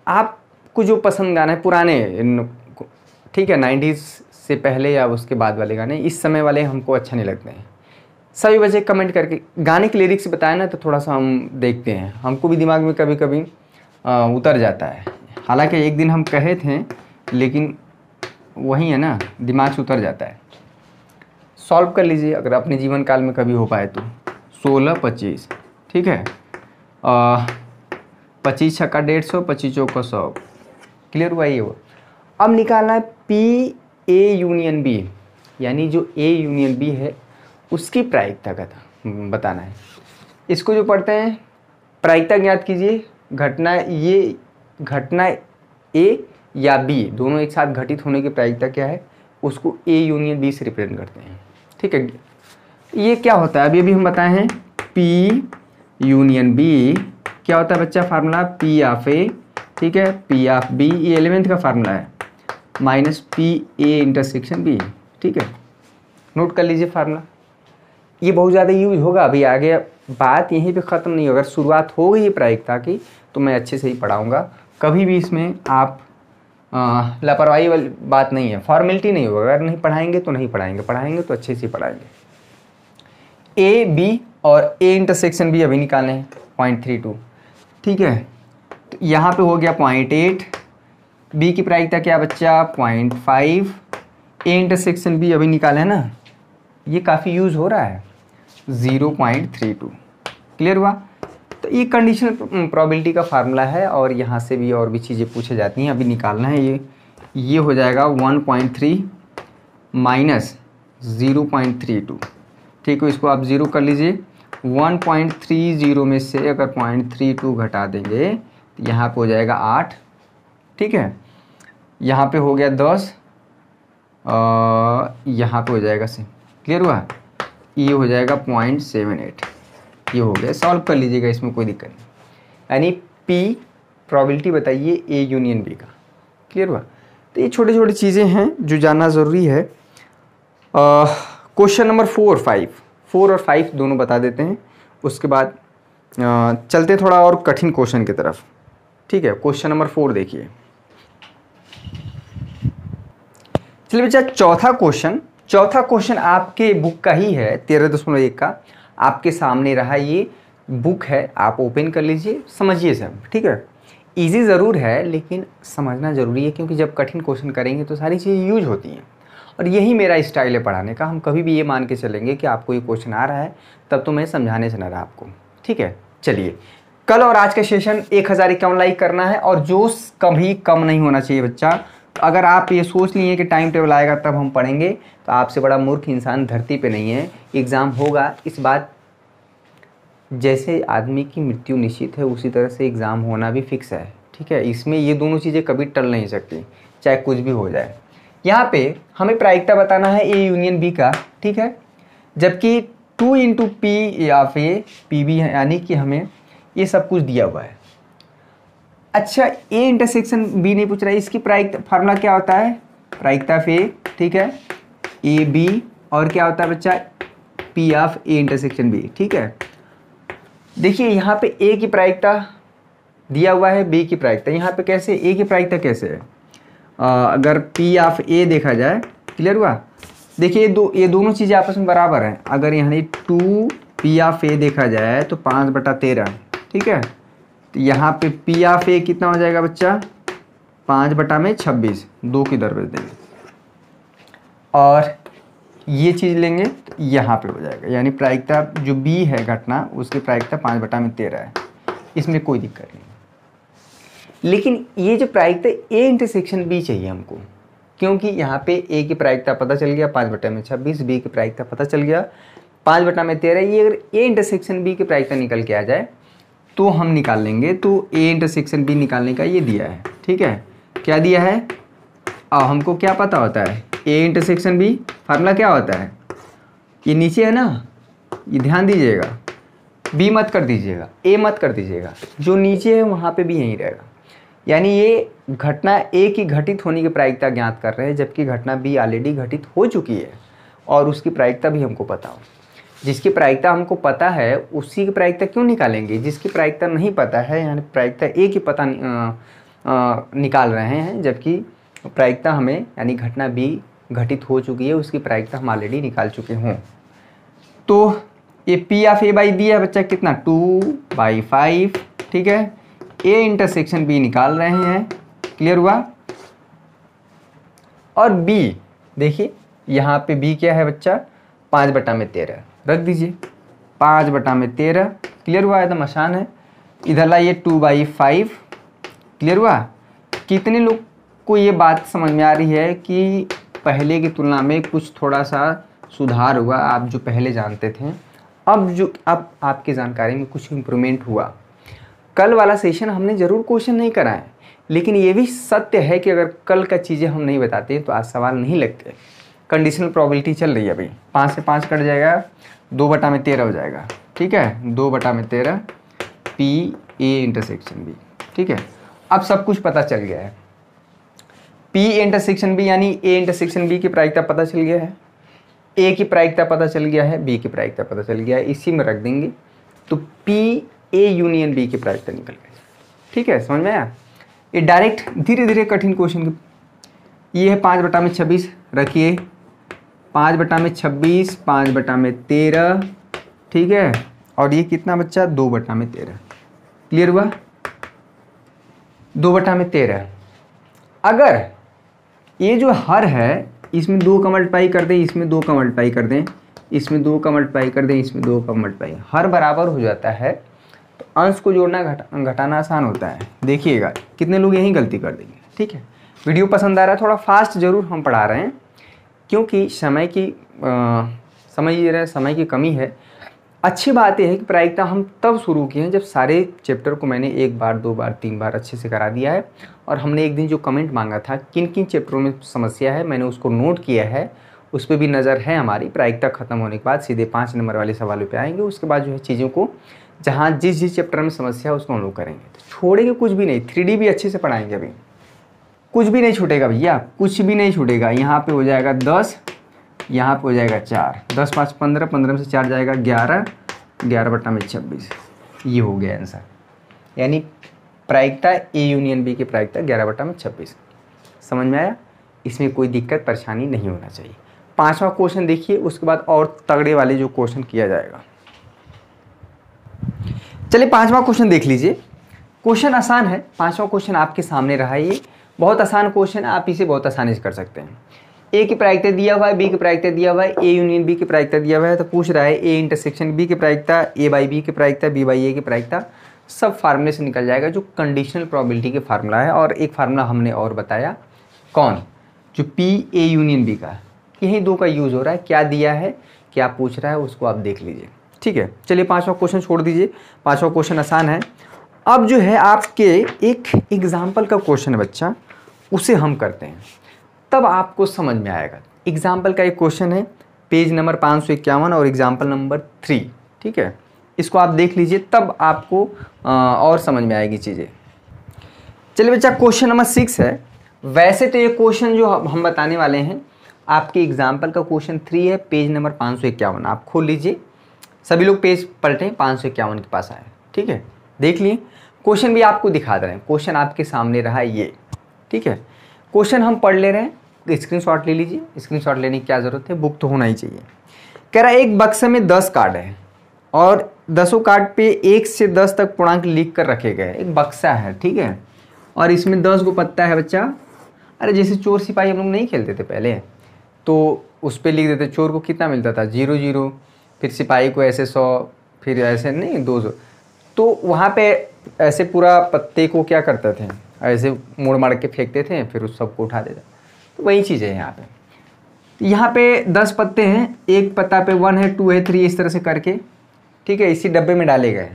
आपको जो पसंद गाना है पुराने, ठीक है, 90s से पहले या उसके बाद वाले गाने, इस समय वाले हमको अच्छा नहीं लगते हैं। सभी बच्चे कमेंट करके गाने के लिरिक्स बताए ना, तो थोड़ा सा हम देखते हैं, हमको भी दिमाग में कभी कभी उतर जाता है। हालांकि एक दिन हम कहे थे, लेकिन वही है ना, दिमाग से उतर जाता है। सॉल्व कर लीजिए अगर अपने जीवन काल में कभी हो पाए तो। 16 25, ठीक है, 25 छक्का 150, 25 चौका 100। क्लियर हुआ ये वो। अब निकालना है पी ए यूनियन बी, यानी जो ए यूनियन बी है उसकी प्रायिकता का बताना है। इसको जो पढ़ते हैं प्रायिकता ज्ञात कीजिए। घटना ए या बी दोनों एक साथ घटित होने की प्रायिकता क्या है, उसको ए यूनियन बी से रिप्रेजेंट करते हैं, ठीक है। ये क्या होता है, अभी हम बताए हैं पी यूनियन बी क्या होता है बच्चा, फार्मूला पी ऑफ ए, ठीक है, पी ऑफ बी, ये 11th का फार्मूला है, minus P A intersection B, ठीक है। नोट कर लीजिए फार्मूला, ये बहुत ज़्यादा यूज होगा। अभी आगे बात यहीं पे ख़त्म नहीं होगा, शुरुआत हो गई है प्रायिकता की, तो मैं अच्छे से ही पढ़ाऊँगा। कभी भी इसमें आप लापरवाही वाली बात नहीं है, फॉर्मेलिटी नहीं होगा। अगर नहीं पढ़ाएंगे तो नहीं पढ़ाएंगे, पढ़ाएंगे तो अच्छे से पढ़ाएंगे। ए बी और ए इंटरसेक्शन बी अभी निकाले हैं, 0.32, ठीक है। तो यहाँ पे हो गया 0.8, बी की प्रायिकता क्या बच्चा 0.5, ए इंटरसेक्शन बी अभी निकाला है ना, ये काफ़ी यूज़ हो रहा है 0.32। क्लियर हुआ। तो ये कंडीशनल प्रोबेबिलिटी का फार्मूला है और यहाँ से भी और भी चीज़ें पूछी जाती हैं, अभी निकालना है। ये हो जाएगा 1.3 माइनस 0.32, ठीक है। इसको आप 0 कर लीजिए। 1.30 में से अगर 0.32 घटा देंगे तो यहाँ पे हो जाएगा 8, ठीक है। यहाँ पे हो गया 10, यहाँ पे हो जाएगा से, क्लियर हुआ। ये हो जाएगा 0.78, ये हो गया। सॉल्व कर लीजिएगा, इसमें कोई दिक्कत नहीं। यानी पी प्रोबेबिलिटी बताइए ए यूनियन बी का, क्लियर हुआ। तो ये छोटी छोटी चीज़ें हैं जो जानना ज़रूरी है। क्वेश्चन नंबर 4 और 5 दोनों बता देते हैं, उसके बाद चलते थोड़ा और कठिन क्वेश्चन की तरफ, ठीक है। क्वेश्चन नंबर 4 देखिए। चलिए बच्चा, चौथा क्वेश्चन आपके बुक का ही है, 13.1 का आपके सामने रहा। ये बुक है, आप ओपन कर लीजिए, समझिए सब, ठीक है। इजी ज़रूर है लेकिन समझना ज़रूरी है, क्योंकि जब कठिन क्वेश्चन करेंगे तो सारी चीज़ें यूज होती हैं। और यही मेरा स्टाइल है पढ़ाने का। हम कभी भी ये मान के चलेंगे कि आपको ये क्वेश्चन आ रहा है तब तो मैं समझाने से न रहा आपको, ठीक है। चलिए, कल और आज का सेशन 1051 लाइक करना है और जोश कभी कम नहीं होना चाहिए बच्चा। अगर आप ये सोच लिए कि टाइम टेबल आएगा तब हम पढ़ेंगे तो आपसे बड़ा मूर्ख इंसान धरती पे नहीं है। एग्ज़ाम होगा, इस बात जैसे आदमी की मृत्यु निश्चित है उसी तरह से एग्ज़ाम होना भी फिक्स है, ठीक है। इसमें ये दोनों चीज़ें कभी टल नहीं सकती, चाहे कुछ भी हो जाए। यहाँ पे हमें प्रायिकता बताना है ए यूनियन बी का, ठीक है। जबकि 2 × पी या फिर पी बी है, यानी कि हमें ये सब कुछ दिया हुआ है। अच्छा, ए इंटरसेक्शन बी नहीं पूछ रहा है, इसकी प्रायिकता फार्मूला क्या होता है, प्रायिकता फे, ठीक है, ए बी, और क्या होता है बच्चा P of A intersection B, ठीक है। देखिए यहाँ पे ए की प्रायिकता दिया हुआ है, बी की प्रायिकता यहाँ पे कैसे, ए की प्रायिकता कैसे है, अगर पी ऑफ ए देखा जाए, क्लियर हुआ। देखिए ये दोनों चीज़ें आपस में बराबर हैं। अगर यहाँ 2 पी ऑफ ए देखा जाए तो 5/13, ठीक है। तो यहाँ पे पी ऑफ ए कितना हो जाएगा बच्चा 5/26, 2 की दर देंगे और ये चीज़ लेंगे तो यहाँ पे हो जाएगा। यानी प्रायिकता जो बी है घटना, उसकी प्रायिकता 5/13 है, इसमें कोई दिक्कत नहीं। लेकिन ये जो प्रायिकता ए इंटरसेक्शन बी चाहिए हमको, क्योंकि यहाँ पे ए की प्रायिकता पता चल गया 5/26, बी की प्रायिकता पता चल गया 5/13। ये अगर ए इंटरसेक्शन बी की प्रायिकता निकल के आ जाए तो हम निकाल लेंगे। तो ए इंटरसेक्शन बी निकालने का ये दिया है, ठीक है। क्या दिया है, अब हमको क्या पता होता है, ए इंटरसेक्शन बी फार्मूला क्या होता है, ये नीचे है ना, ये ध्यान दीजिएगा, बी मत कर दीजिएगा, ए मत कर दीजिएगा, जो नीचे है वहाँ पे भी यहीं रहेगा। यानी ये घटना ए की घटित होने की प्रायिकता ज्ञात कर रहे हैं, जबकि घटना बी ऑलरेडी घटित हो चुकी है और उसकी प्रायिकता भी हमको पता हो। जिसकी प्रायिकता हमको पता है उसी की प्रायिकता क्यों निकालेंगे, जिसकी प्रायिकता नहीं पता है, यानी प्रायिकता ए की पता निकाल रहे हैं, जबकि प्रायिकता हमें यानी घटना बी घटित हो चुकी है, उसकी प्रायिकता हम ऑलरेडी निकाल चुके हों। तो ये P of A by B है बच्चा कितना 2/5, ठीक है। ए इंटरसेक्शन बी निकाल रहे हैं, क्लियर हुआ। और बी देखिए यहाँ पे बी क्या है बच्चा 5/13, रख दीजिए 5/13, क्लियर हुआ, एकदम आसान है। इधर लाइए 2/5, क्लियर हुआ। कितने लोग को ये बात समझ में आ रही है कि पहले की तुलना में कुछ थोड़ा सा सुधार हुआ, आप जो पहले जानते थे अब आपकी जानकारी में कुछ इम्प्रूवमेंट हुआ। कल वाला सेशन हमने ज़रूर क्वेश्चन नहीं कराए, लेकिन ये भी सत्य है कि अगर कल का चीज़ें हम नहीं बताते तो आज सवाल नहीं लगते। कंडीशनल प्रोबेबिलिटी चल रही है अभी, 5 से 5 कट जाएगा, 2/13 हो जाएगा, ठीक है। 2/13 पी ए इंटरसेक्शन बी, ठीक है। अब सब कुछ पता चल गया है। पी इंटरसेक्शन बी यानी ए इंटरसेक्शन बी की प्रायिकता पता चल गया है, ए की प्रायिकता पता चल गया है, बी की प्रायिकता पता चल गया है, इसी में रख देंगे तो पी ए यूनियन बी की प्रायिकता निकल गई, ठीक है। समझ में आया। ये डायरेक्ट धीरे धीरे कठिन क्वेश्चन, ये है 5/26, रखिए 5/26, 5/13, ठीक है। और ये कितना बच्चा 2/13। क्लियर हुआ? 2/13। अगर ये जो हर है इसमें 2 का मल्टीप्लाई कर दें, इसमें 2 का मल्टीप्लाई कर दें, इसमें 2 का मल्टीप्लाई कर दें, इसमें 2 का मल्टीप्लाई, हर बराबर हो जाता है तो अंश को जोड़ना घटाना आसान होता है। देखिएगा कितने लोग यही गलती कर देंगे। ठीक है, वीडियो पसंद आ रहा है, थोड़ा फास्ट जरूर हम पढ़ा रहे हैं क्योंकि समय की कमी है। अच्छी बात यह है कि प्रायिकता हम तब शुरू किए हैं जब सारे चैप्टर को मैंने 1 बार 2 बार 3 बार अच्छे से करा दिया है, और हमने एक दिन जो कमेंट मांगा था किन किन चैप्टरों में समस्या है मैंने उसको नोट किया है, उस पर भी नज़र है हमारी। प्रायिकता खत्म होने के बाद सीधे 5 नंबर वाले सवालों पे आएंगे, उसके बाद जो है चीज़ों को जहाँ जिस चैप्टर में समस्या है उसको हम लोग करेंगे, तो छोड़ेंगे कुछ भी नहीं। 3D भी अच्छे से पढ़ाएंगे, अभी कुछ भी नहीं छूटेगा भैया, कुछ भी नहीं छूटेगा। यहाँ पे हो जाएगा 10, यहाँ पे हो जाएगा 4, 10 5 15, 15 में से 4 जाएगा 11, 11/26, ये हो गया आंसर। यानी प्रायिकता ए यूनियन बी की प्रायिकता 11/26। समझ में आया? इसमें कोई दिक्कत परेशानी नहीं होना चाहिए। 5वां क्वेश्चन देखिए, उसके बाद और तगड़े वाले जो क्वेश्चन किया जाएगा। चलिए 5वां क्वेश्चन देख लीजिए। क्वेश्चन आसान है, 5वां क्वेश्चन आपके सामने रहा है। ये बहुत आसान क्वेश्चन है, आप इसे बहुत आसानी से कर सकते हैं। ए की प्रायिकता दिया हुआ है, बी की प्रायिकता दिया हुआ है, ए यूनियन बी की प्रायिकता दिया हुआ है, तो पूछ रहा है ए इंटरसेक्शन बी की प्रायिकता, ए बाई बी की प्रायिकता, बी बाई ए की प्रायिकता। सब फार्मूले से निकल जाएगा जो कंडीशनल प्रोबेबिलिटी के फार्मूला है। और एक फार्मूला हमने और बताया, कौन? जो पी ए यूनियन बी का, यही 2 का यूज़ हो रहा है। क्या दिया है, क्या पूछ रहा है, उसको आप देख लीजिए। ठीक है, चलिए 5वां क्वेश्चन छोड़ दीजिए, 5वां क्वेश्चन आसान है। अब जो है आपके एक एग्जाम्पल का क्वेश्चन है बच्चा, उसे हम करते हैं, तब आपको समझ में आएगा। एग्जाम्पल का एक क्वेश्चन है, पेज नंबर 551 और एग्जाम्पल नंबर 3। ठीक है, इसको आप देख लीजिए, तब आपको और समझ में आएगी चीज़ें। चलिए बच्चा, क्वेश्चन नंबर 6 है। वैसे तो ये क्वेश्चन जो हम बताने वाले हैं आपके एग्जाम्पल का क्वेश्चन 3 है, पेज नंबर 551। आप खोल लीजिए, सभी लोग पेज पलटें, 551 के पास आए। ठीक है, देख लिए, क्वेश्चन भी आपको दिखा दे रहे हैं। क्वेश्चन आपके सामने रहा ये। ठीक है, क्वेश्चन हम पढ़ ले रहे हैं, स्क्रीनशॉट ले लीजिए। स्क्रीनशॉट लेने की क्या ज़रूरत है, बुक तो होना ही चाहिए। कह रहा है एक बक्से में 10 कार्ड है और 10 कार्ड पे 1 से 10 तक पूर्णांक लिख कर रखे गए। एक बक्सा है, ठीक है, और इसमें 10 को पत्ता है बच्चा। अरे जैसे चोर सिपाही हम लोग नहीं खेलते थे पहले, तो उस पर लिख देते, चोर को कितना मिलता था, 0 0, फिर सिपाही को ऐसे 100, फिर ऐसे नहीं 200। तो वहाँ पे ऐसे पूरा पत्ते को क्या करते थे, ऐसे मोड़ मार के फेंकते थे, फिर उस सबको उठा देते। तो वही चीज़ है यहाँ पे। तो यहाँ पे 10 पत्ते हैं, एक पत्ता पे 1 है, 2 है, 3, इस तरह से करके, ठीक है, इसी डब्बे में डाले गए।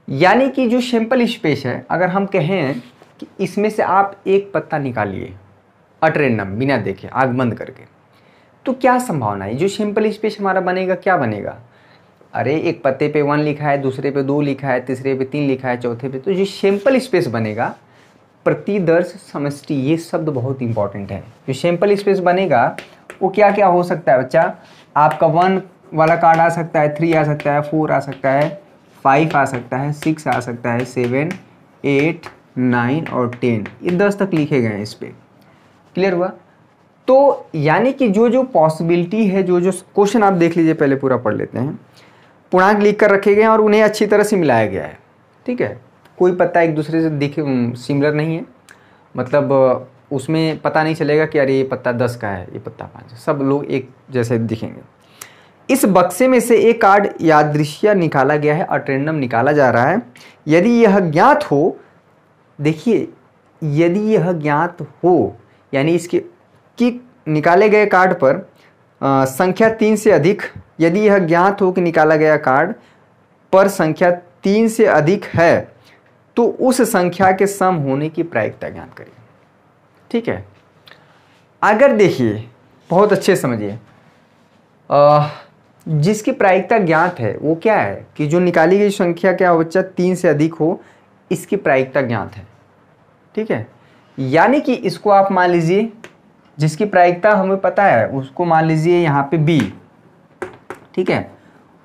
यानी कि जो सैंपल स्पेस है, अगर हम कहें कि इसमें से आप एक पत्ता निकालिए अट रैंडम, बिना देखे, आँख बंद करके, तो क्या संभावना है जो सैंपल स्पेस हमारा बनेगा, क्या बनेगा? अरे एक पत्ते पे 1 लिखा है, दूसरे पे 2 लिखा है, तीसरे पे 3 लिखा है, चौथे पे, तो जो सैंपल स्पेस बनेगा, प्रतिदर्श समष्टि, ये शब्द बहुत इंपॉर्टेंट है। जो सैंपल स्पेस बनेगा वो क्या क्या हो सकता है बच्चा? आपका 1 वाला कार्ड आ सकता है, 3 आ सकता है, 4 आ सकता है, 5 आ सकता है, 6 आ सकता है, 7, 8, 9 और 10, ये 10 तक लिखे गए हैं इस पर। क्लियर हुआ? तो यानी कि जो जो पॉसिबिलिटी है, जो जो क्वेश्चन आप देख लीजिए, पहले पूरा पढ़ लेते हैं। पूर्णांक लिख कर रखे गए हैं और उन्हें अच्छी तरह से मिलाया गया है। ठीक है, कोई पत्ता एक दूसरे से दिखे सिमिलर नहीं है, मतलब उसमें पता नहीं चलेगा कि अरे ये पत्ता 10 का है, ये पत्ता 5 है, सब लोग एक जैसे दिखेंगे। इस बक्से में से एक कार्ड यादृच्छिक निकाला गया है, अटेंडम निकाला जा रहा है। यदि यह ज्ञात हो, देखिए यदि यह ज्ञात हो, यानी इसके कि निकाले गए कार्ड पर संख्या 3 से अधिक, यदि यह ज्ञात हो कि निकाला गया कार्ड पर संख्या 3 से अधिक है, तो उस संख्या के सम होने की प्रायिकता ज्ञात करिए। ठीक है, अगर देखिए बहुत अच्छे समझिए, जिसकी प्रायिकता ज्ञात है वो क्या है कि जो निकाली गई संख्या क्या हो बच्चा, 3 से अधिक हो, इसकी प्रायिकता ज्ञात है। ठीक है, यानी कि इसको आप मान लीजिए, जिसकी प्रायिकता हमें पता है उसको मान लीजिए यहाँ पे b। ठीक है,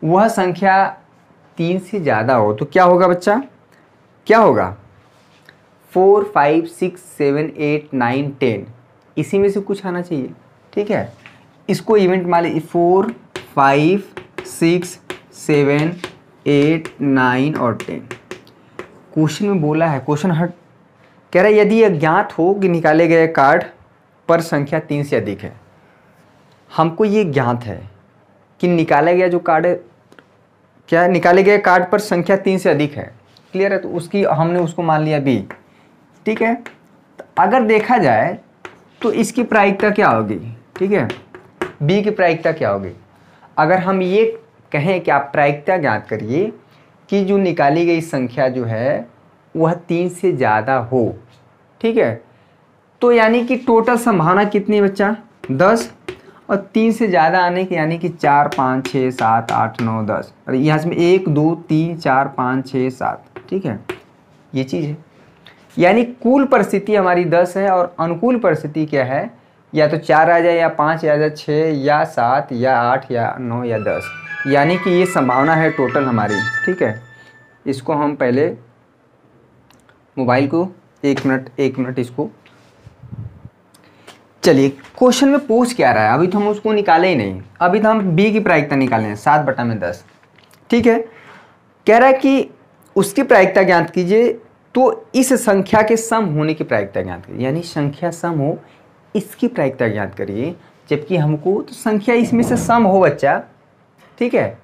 वह संख्या 3 से ज़्यादा हो तो क्या होगा बच्चा, क्या होगा? 4, 5, 6, 7, 8, 9, 10, इसी में से कुछ आना चाहिए। ठीक है, इसको इवेंट मान लीजिए 4, 5, 6, 7, 8, 9 और 10। क्वेश्चन में बोला है, क्वेश्चन हट कह रहा है यदि यह ज्ञात हो कि निकाले गए कार्ड पर संख्या 3 से अधिक है। हमको ये ज्ञात है कि निकाला गया जो कार्ड है, क्या निकाले गए कार्ड पर संख्या 3 से अधिक है। क्लियर है, तो उसकी हमने उसको मान लिया बी। ठीक है, तो अगर देखा जाए तो इसकी प्रायिकता क्या होगी। ठीक है, बी की प्रायिकता क्या होगी। अगर हम ये कहें कि आप प्रायिकता ज्ञात करिए कि जो निकाली गई संख्या जो है वह 3 से ज़्यादा हो। ठीक है, तो यानी कि टोटल संभावना कितनी बच्चा 10, और 3 से ज़्यादा आने की यानी कि 4 5 6 7 8 9 10, और यहाँ से 1 2 3 4 5 6 7। ठीक है, ये चीज़ है, यानी कुल परिस्थिति हमारी 10 है और अनुकूल परिस्थिति क्या है, या तो 4 आ जाए या 5 या 6 या 7 या 8 या 9 या 10, यानी कि ये संभावना है टोटल हमारी। ठीक है, इसको हम पहले मोबाइल को एक मिनट इसको, चलिए क्वेश्चन में पूछ क्या रहा है। अभी तो हम उसको निकाले ही नहीं, अभी तो हम बी की प्रायिकता निकाले हैं 7/10। ठीक है, कह रहा है कि उसकी प्रायिकता ज्ञात कीजिए, तो इस संख्या के सम होने की प्रायिकता ज्ञात करिए, यानी संख्या सम हो इसकी प्रायिकता ज्ञात करिए, जबकि हमको तो संख्या इसमें से सम हो बच्चा। ठीक है,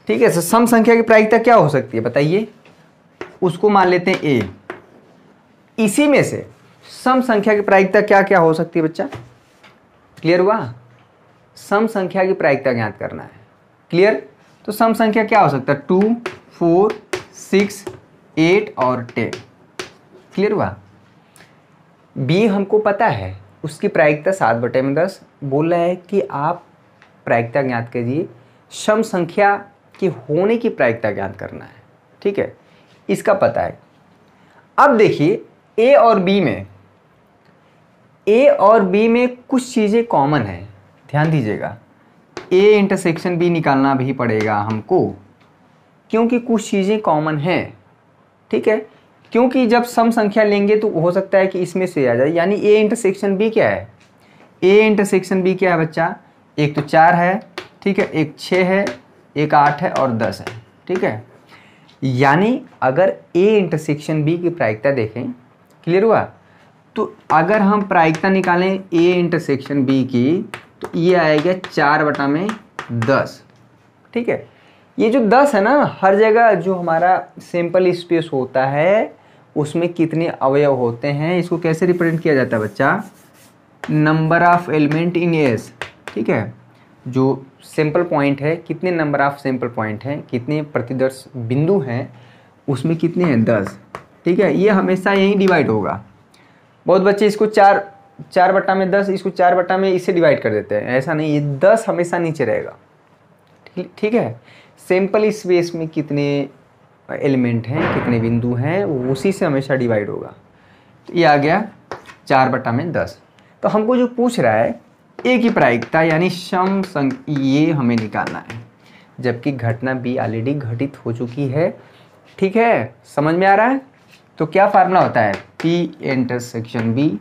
ठीक है, सम संख्या की प्रायिकता क्या हो सकती है बताइए, उसको मान लेते हैं ए। इसी में से सम संख्या की प्रायिकता क्या क्या हो सकती है बच्चा, क्लियर हुआ। सम संख्या की प्रायिकता ज्ञात करना है, क्लियर। तो सम संख्या क्या हो सकता है 2 4 6 8 और 10, क्लियर हुआ। बी हमको पता है उसकी प्रायिकता 7/10। बोल रहा है कि आप प्रायिकता ज्ञात कीजिए, सम संख्या के होने की प्रायिकता ज्ञात करना है। ठीक है, इसका पता है। अब देखिए ए और बी में कुछ चीज़ें कॉमन है, ध्यान दीजिएगा। ए इंटरसेक्शन बी निकालना भी पड़ेगा हमको, क्योंकि कुछ चीज़ें कॉमन हैं। ठीक है, क्योंकि जब सम संख्या लेंगे तो हो सकता है कि इसमें से आ जाए, यानी ए इंटरसेक्शन बी क्या है, ए इंटरसेक्शन बी क्या है बच्चा, एक तो 4 है, ठीक है, एक 6 है, एक 8 है और 10 है। ठीक है, यानी अगर ए इंटरसेक्शन बी की प्रायिकता देखें, क्लियर हुआ, तो अगर हम प्रायिकता निकालें ए इंटरसेक्शन बी की, तो ये आएगा 4/10। ठीक है, ये जो 10 है ना, हर जगह जो हमारा सिंपल स्पेस होता है उसमें कितने अवयव होते हैं, इसको कैसे रिप्रेजेंट किया जाता है बच्चा, number of element in S. ठीक है, जो सैंपल पॉइंट है, कितने नंबर ऑफ सैंपल पॉइंट हैं, कितने प्रतिदर्श बिंदु हैं, उसमें कितने हैं 10। ठीक है, ये हमेशा यही डिवाइड होगा। बहुत बच्चे इसको 4/10 इसको 4 में इसे डिवाइड कर देते हैं, ऐसा नहीं, ये 10 हमेशा नीचे रहेगा। ठीक है, सैंपल स्पेस में कितने एलिमेंट हैं, कितने बिंदु हैं, उसी से हमेशा डिवाइड होगा। तो ये आ गया 4/10। तो हमको जो पूछ रहा है ए की प्रायिकता यानी सम ये हमें निकालना है, जबकि घटना बी ऑलरेडी घटित हो चुकी है। ठीक है, समझ में आ रहा है। तो क्या फार्मूला होता है, पी इंटरसेक्शन बी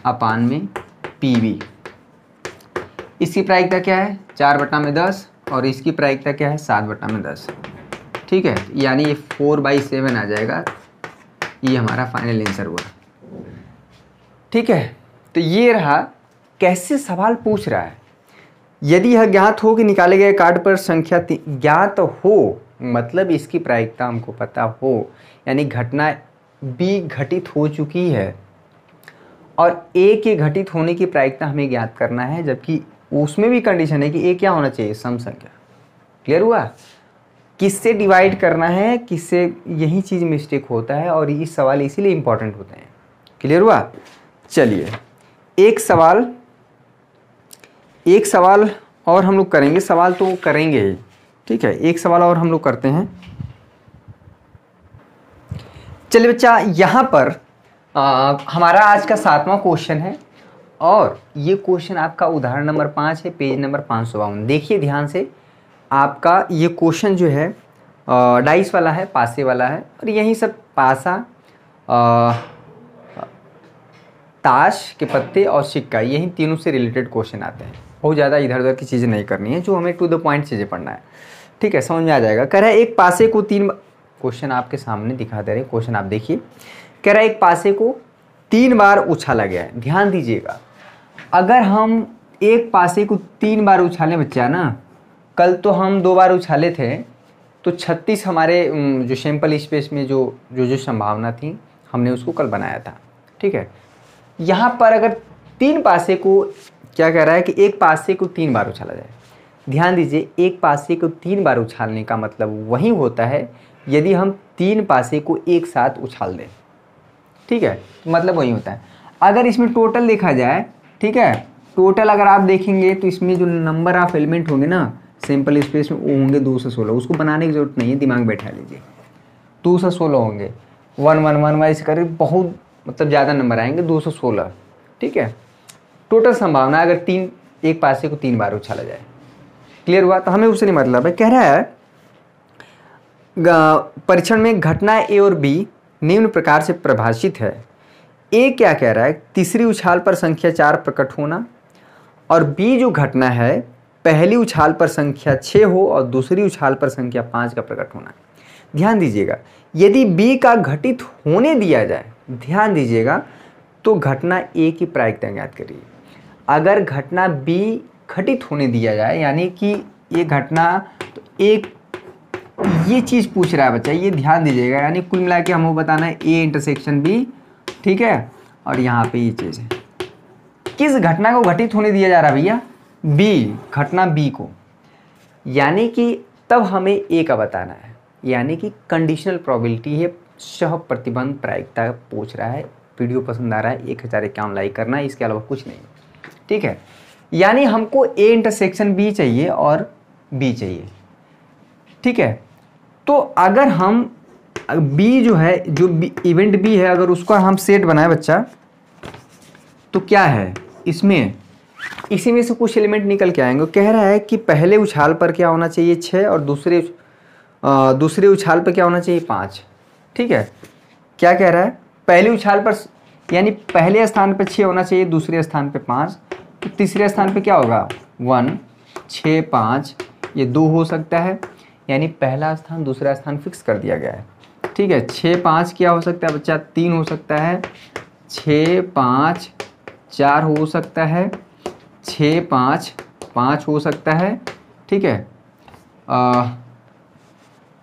अपान में पी बी। इसकी प्रायिकता क्या है 4/10 और इसकी प्रायिकता क्या है 7/10। ठीक है, यानी ये 4/7 आ जाएगा, ये हमारा फाइनल आंसर हुआ। ठीक है, तो ये रहा कैसे सवाल पूछ रहा है। यदि यह ज्ञात हो कि निकाले गए कार्ड पर संख्या ज्ञात हो, मतलब इसकी प्रायिकता हमको पता हो, यानी घटना बी घटित हो चुकी है और ए के घटित होने की प्रायिकता हमें ज्ञात करना है, जबकि उसमें भी कंडीशन है कि ए क्या होना चाहिए, सम संख्या। क्लियर हुआ, किससे डिवाइड करना है, किससे, यही चीज़ मिस्टेक होता है और ये सवाल इसीलिए इंपॉर्टेंट होते हैं। क्लियर हुआ। चलिए एक सवाल और हम लोग करेंगे, सवाल तो करेंगे ही। ठीक है, एक सवाल और हम लोग करते हैं। चलिए बच्चा, यहाँ पर हमारा आज का 7वां क्वेश्चन है और ये क्वेश्चन आपका उदाहरण नंबर 5 है, पेज नंबर 552। देखिए ध्यान से, आपका ये क्वेश्चन जो है डाइस वाला है, पासे वाला है, और यही सब पासा, ताश के पत्ते और सिक्का, यही तीनों से रिलेटेड क्वेश्चन आते हैं। बहुत ज़्यादा इधर उधर की चीज़ें नहीं करनी है, जो हमें टू द पॉइंट चीज़ें पढ़ना है। ठीक है, समझ में आ जाएगा। कह रहा है एक पासे को क्वेश्चन आपके सामने दिखा दे रहे, क्वेश्चन आप देखिए। कह रहा है एक पासे को 3 बार उछाला गया है। ध्यान दीजिएगा, अगर हम एक पासे को 3 बार उछालें बच्चा ना, कल तो हम 2 बार उछाले थे, तो 36 हमारे जो सैंपल स्पेस में जो संभावना थी हमने उसको कल बनाया था। ठीक है, यहाँ पर अगर 3 पासे को क्या कह रहा है कि एक पासे को 3 बार उछाला जाए। ध्यान दीजिए, एक पासे को 3 बार उछालने का मतलब वही होता है यदि हम 3 पासे को एक साथ उछाल दें। ठीक है, मतलब वही होता है। अगर इसमें टोटल देखा जाए, ठीक है, टोटल अगर आप देखेंगे तो इसमें जो नंबर ऑफ एलिमेंट होंगे ना सैंपल स्पेस में वो होंगे 2 से 16। उसको बनाने की जरूरत नहीं है, दिमाग बैठा लीजिए। 2 से 16 होंगे, 1 1 1 वाइज कर बहुत मतलब ज़्यादा नंबर आएंगे, 2 से 16। ठीक है, टोटल संभावना अगर एक पासे को 3 बार उछाला जाए। क्लियर हुआ? तो हमें उससे नहीं मतलब है। कह रहा है परीक्षण में घटना ए और बी निम्न प्रकार से परिभाषित है। ए क्या कह रहा है, तीसरी उछाल पर संख्या 4 प्रकट होना, और बी जो घटना है पहली उछाल पर संख्या 6 हो और दूसरी उछाल पर संख्या 5 का प्रकट होना। ध्यान दीजिएगा, यदि बी का घटित होने दिया जाए, ध्यान दीजिएगा, तो घटना ए की प्रायिकता ज्ञात करिए। अगर घटना बी घटित होने दिया जाए, यानी कि ये घटना, तो एक ये चीज़ पूछ रहा है बच्चा, ये ध्यान दीजिएगा। यानी कुल मिला के हमको बताना है ए इंटरसेक्शन बी। ठीक है, और यहाँ पे ये चीज़ है, किस घटना को घटित होने दिया जा रहा है भैया, बी, घटना बी को, यानी कि तब हमें ए का बताना है। यानी कि कंडीशनल प्रोबेबिलिटी है, सह प्रतिबंध प्रायिकता पूछ रहा है। वीडियो पसंद आ रहा है 1051 लाइक करना है, इसके अलावा कुछ नहीं। ठीक है, यानी हमको ए इंटरसेक्शन बी चाहिए और बी चाहिए। ठीक है, तो अगर हम बी जो है, जो इवेंट बी है, अगर उसका हम सेट बनाए बच्चा, तो क्या है इसमें, इसी में से कुछ एलिमेंट निकल के आएंगे। कह रहा है कि पहले उछाल पर क्या होना चाहिए 6 और दूसरे उछाल पर क्या होना चाहिए 5। ठीक है, क्या कह रहा है, पहले उछाल पर यानी पहले स्थान पर 6 होना चाहिए, दूसरे स्थान पर 5, तो तीसरे स्थान पर क्या होगा 1 6 5, ये 2 हो सकता है। यानी पहला स्थान दूसरा स्थान फिक्स कर दिया गया है। ठीक है, 6 5 क्या हो सकता है बच्चा, 3 हो सकता है, 6 5 4 हो सकता है, 6 5 5 हो सकता है। ठीक है,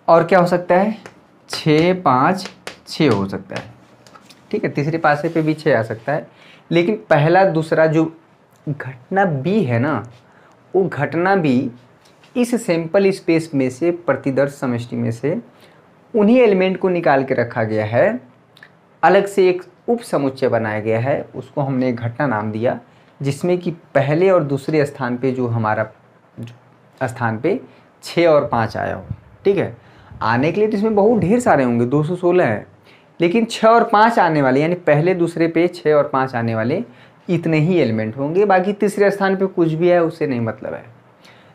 और क्या हो सकता है, 6 5 6 हो सकता है। ठीक है, तीसरे पासे पे भी 6 आ सकता है। लेकिन पहला दूसरा जो घटना बी है ना, वो घटना बी इस सैंपल स्पेस में से, प्रतिदर्श समष्टि में से उन्हीं एलिमेंट को निकाल के रखा गया है, अलग से एक उप समुच्चय बनाया गया है, उसको हमने घटना नाम दिया, जिसमें कि पहले और दूसरे स्थान पे जो हमारा स्थान पे 6 और 5 आया हो। ठीक है, आने के लिए तो इसमें बहुत ढेर सारे होंगे, 216 है, लेकिन 6 और 5 आने वाले, यानी पहले दूसरे पे 6 और 5 आने वाले इतने ही एलिमेंट होंगे। बाकी तीसरे स्थान पे कुछ भी है उससे नहीं मतलब है,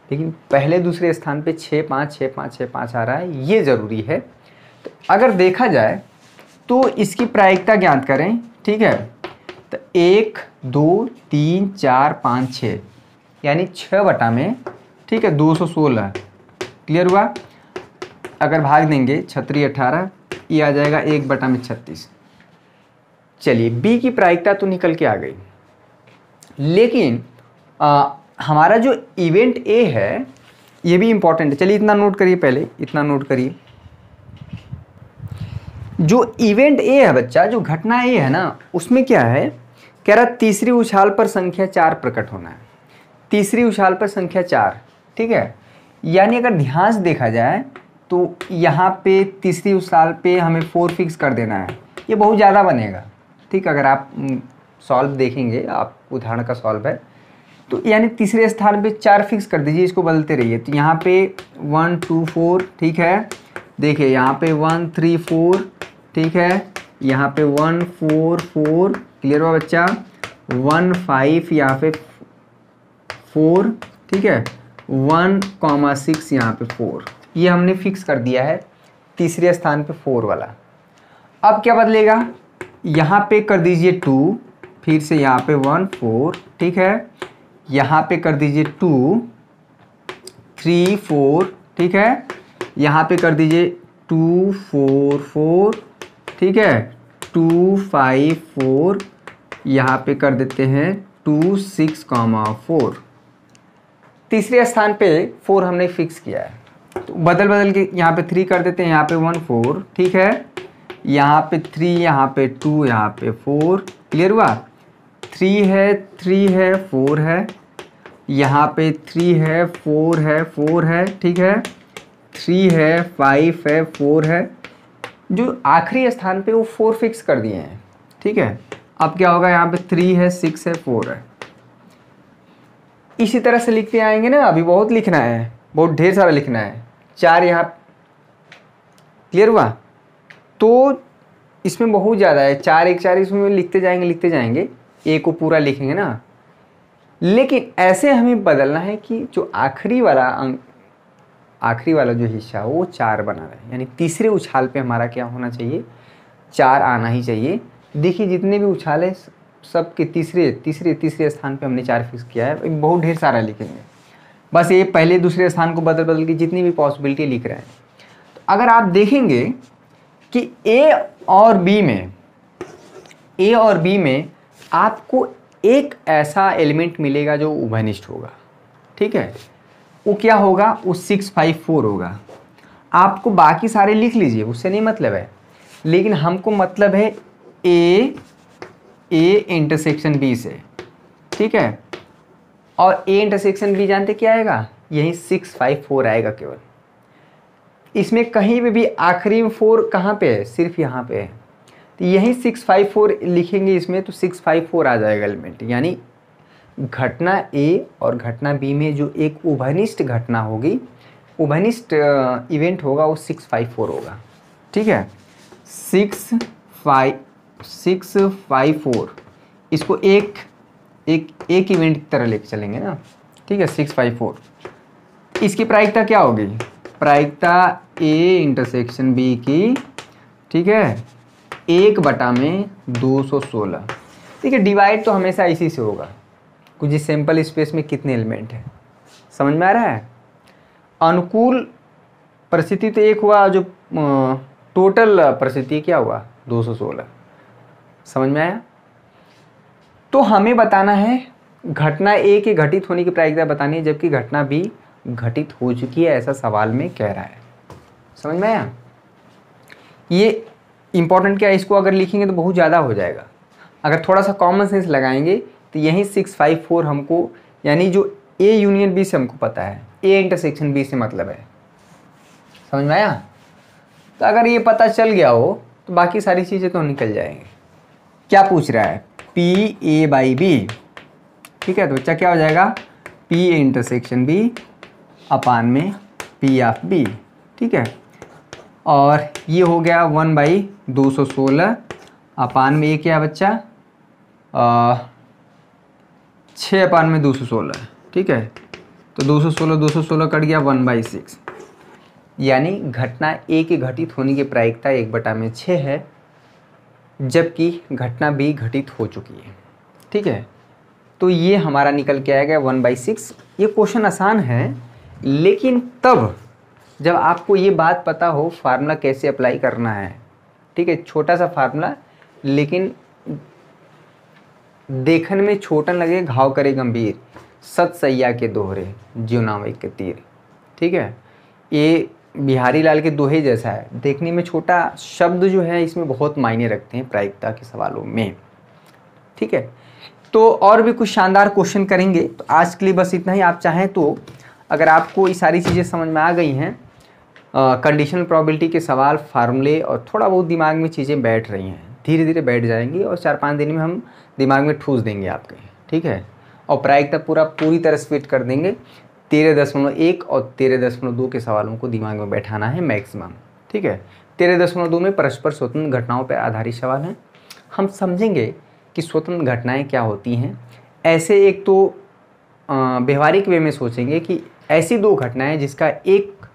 लेकिन पहले दूसरे स्थान पे 6 5 6 5 6 5 आ रहा है, ये ज़रूरी है। तो अगर देखा जाए तो इसकी प्रायिकता ज्ञात करें। ठीक है, तो 1 2 3 4 5 6, यानी 6 बटा में, ठीक है, 216। क्लियर हुआ? अगर भाग देंगे 36 18, ये आ जाएगा 1 बटा में 36। चलिए, बी की प्रायिकता तो निकल के आ गई, लेकिन हमारा जो इवेंट ए है ये भी इंपॉर्टेंट है। चलिए इतना नोट करिए, पहले इतना नोट करिए, जो इवेंट ए है बच्चा, जो घटना ए है ना, उसमें क्या है, कह रहा तीसरी उछाल पर संख्या 4 प्रकट होना है। तीसरी उछाल पर संख्या 4, ठीक है, यानी अगर ध्यान से देखा जाए तो यहाँ पे तीसरी उछाल पे हमें 4 फिक्स कर देना है, ये बहुत ज़्यादा बनेगा। ठीक, अगर आप सॉल्व देखेंगे, आप उदाहरण का सॉल्व है, तो यानी तीसरे स्थान पे 4 फिक्स कर दीजिए, इसको बदलते रहिए। तो यहाँ पे 1 2 4, ठीक है, देखिए यहाँ पे 1 3 4, ठीक है, यहाँ पे 1 4 4, क्लियर हुआ बच्चा, 1 5 यहाँ पे 4, ठीक है, 1,6 यहाँ पे 4, ये हमने फिक्स कर दिया है तीसरे स्थान पे 4 वाला। अब क्या बदलेगा, यहाँ पे कर दीजिए 2, फिर से यहाँ पे 1 4, ठीक है, यहाँ पे कर दीजिए 2 3 4, ठीक है, यहाँ पे कर दीजिए 244, ठीक है, 254, यहाँ पे कर देते हैं 26,4। तीसरे स्थान पे 4 हमने फिक्स किया है, तो बदल बदल के यहाँ पे 3 कर देते हैं, यहाँ पे 1 4, ठीक है, यहाँ पे 3, यहाँ पे 2, यहाँ पे 4, क्लियर हुआ। 3 है, 3 है, 4 है, यहाँ पे 3 है, 4 है, 4 है, ठीक है, 3 है, 5 है, 4 है, जो आखिरी स्थान पे वो 4 फिक्स कर दिए हैं, ठीक है। अब क्या होगा, यहाँ पे 3 है, 6 है, 4 है, इसी तरह से लिखते आएंगे ना। अभी बहुत लिखना है, बहुत ढेर सारा लिखना है। 4 यहाँ, क्लियर हुआ। तो इसमें बहुत ज़्यादा है, 4 1 4 इसमें लिखते जाएंगे, ए को पूरा लिखेंगे ना। लेकिन ऐसे हमें बदलना है कि जो आखिरी वाला अंक, आखिरी वाला जो हिस्सा है वो 4 बना रहे, यानी तीसरे उछाल पे हमारा क्या होना चाहिए, 4 आना ही चाहिए। देखिए जितने भी उछाल है सबके तीसरे स्थान पे हमने 4 फिक्स किया है। बहुत ढेर सारा लिखेंगे, बस ये पहले दूसरे स्थान को बदल बदल के जितनी भी पॉसिबिलिटी लिख रहे हैं। तो अगर आप देखेंगे कि ए और बी में आपको एक ऐसा एलिमेंट मिलेगा जो उभयनिष्ठ होगा, ठीक है, वो क्या होगा, वो 654 होगा। आपको बाकी सारे लिख लीजिए, उससे नहीं मतलब है, लेकिन हमको मतलब है ए इंटरसेक्शन बी से, ठीक है। और ए इंटरसेक्शन बी जानते क्या आएगा, यही 654 आएगा केवल। इसमें कहीं भी आखिरी में 4 कहाँ पे है, सिर्फ यहाँ पे है, तो यही 654 लिखेंगे इसमें, तो 654 आ जाएगा एलिमेंट। यानी घटना ए और घटना बी में जो एक उभयनिष्ठ घटना होगी, उभयनिष्ठ इवेंट होगा, वो 654 होगा, ठीक है। 654 इसको एक इवेंट की तरह लेके चलेंगे ना, ठीक है। 654 इसकी प्रायिकता क्या होगी, प्रायिकता ए इंटरसेक्शन बी की, ठीक है, 1/216, ठीक है। डिवाइड तो हमेशा इसी से होगा, कुछ सैंपल स्पेस में कितने एलिमेंट हैं, समझ में आ रहा है। अनुकूल परिस्थिति तो एक हुआ, जो टोटल परिस्थिति क्या हुआ 216, समझ में आया। तो हमें बताना है घटना ए के घटित होने की प्रायिकता बतानी है, जबकि घटना बी घटित हो चुकी है, ऐसा सवाल में कह रहा है, समझ में आया। ये इंपॉर्टेंट क्या है, इसको अगर लिखेंगे तो बहुत ज़्यादा हो जाएगा। अगर थोड़ा सा कॉमन सेंस लगाएंगे तो यही 654 हमको, यानी जो ए यूनियन बी से हमको पता है, ए इंटरसेक्शन बी से मतलब है, समझ में आया। तो अगर ये पता चल गया हो तो बाकी सारी चीज़ें तो निकल जाएंगे। क्या पूछ रहा है, पी ए बाई बी, ठीक है। तो बच्चा क्या हो जाएगा, पी ए इंटरसेक्शन बी अपान में पी ऑफ बी, ठीक है। और ये हो गया 1/216 अपान में, ये क्या बच्चा 6/216, ठीक है। तो 216 कट गया 1/6, यानी घटना ए के घटित होने की प्रायिकता 1/6 है, जबकि घटना बी घटित हो चुकी है, ठीक है। तो ये हमारा निकल के आएगा 1/6। ये क्वेश्चन आसान है, लेकिन तब जब आपको ये बात पता हो फार्मूला कैसे अप्लाई करना है, ठीक है। छोटा सा फार्मूला, लेकिन देखने में छोटा लगे, घाव करे गंभीर, सत सैया के दोहरे, ज्यों नाम एक के तीर, ठीक है। ये बिहारी लाल के दोहे जैसा है, देखने में छोटा, शब्द जो है इसमें बहुत मायने रखते हैं प्रायिकता के सवालों में, ठीक है। तो और भी कुछ शानदार क्वेश्चन करेंगे, तो आज के लिए बस इतना ही। आप चाहें तो अगर आपको ये सारी चीज़ें समझ में आ गई हैं, कंडीशनल प्रोबेबिलिटी के सवाल, फार्मूले, और थोड़ा बहुत दिमाग में चीज़ें बैठ रही हैं, धीरे धीरे बैठ जाएंगी, और 4-5 दिन में हम दिमाग में ठूस देंगे आपके, ठीक है। और प्रायिकता पूरी तरह से फिट कर देंगे। 13.1 और 13.2 के सवालों को दिमाग में बैठाना है मैक्सिमम, ठीक है। 13.2 में परस्पर स्वतंत्र घटनाओं पर आधारित सवाल हैं। हम समझेंगे कि स्वतंत्र घटनाएं क्या होती हैं। ऐसे एक तो व्यवहारिक वे में सोचेंगे कि ऐसी 2 घटनाएं जिसका एक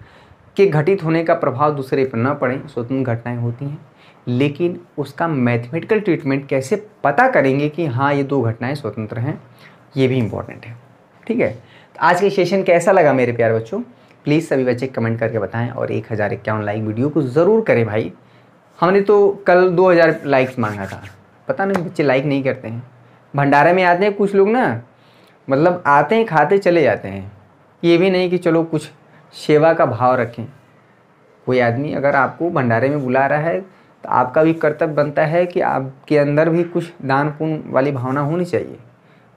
के घटित होने का प्रभाव दूसरे पर न पड़े, स्वतंत्र घटनाएं होती हैं। लेकिन उसका मैथमेटिकल ट्रीटमेंट कैसे पता करेंगे कि हाँ ये 2 घटनाएं स्वतंत्र हैं, ये भी इम्पॉर्टेंट है, ठीक है। तो आज के सेशन कैसा लगा मेरे प्यारे बच्चों, प्लीज़ सभी बच्चे कमेंट करके बताएं और 1051 लाइक वीडियो को ज़रूर करें भाई। हमने तो कल 2000 लाइक्स मांगा था, पता नहीं बच्चे लाइक नहीं करते हैं। भंडारे में आते हैं कुछ लोग ना, मतलब आते हैं खाते चले जाते हैं, ये भी नहीं कि चलो कुछ सेवा का भाव रखें। कोई आदमी अगर आपको भंडारे में बुला रहा है तो आपका भी कर्तव्य बनता है कि आपके अंदर भी कुछ दान पुण्य वाली भावना होनी चाहिए।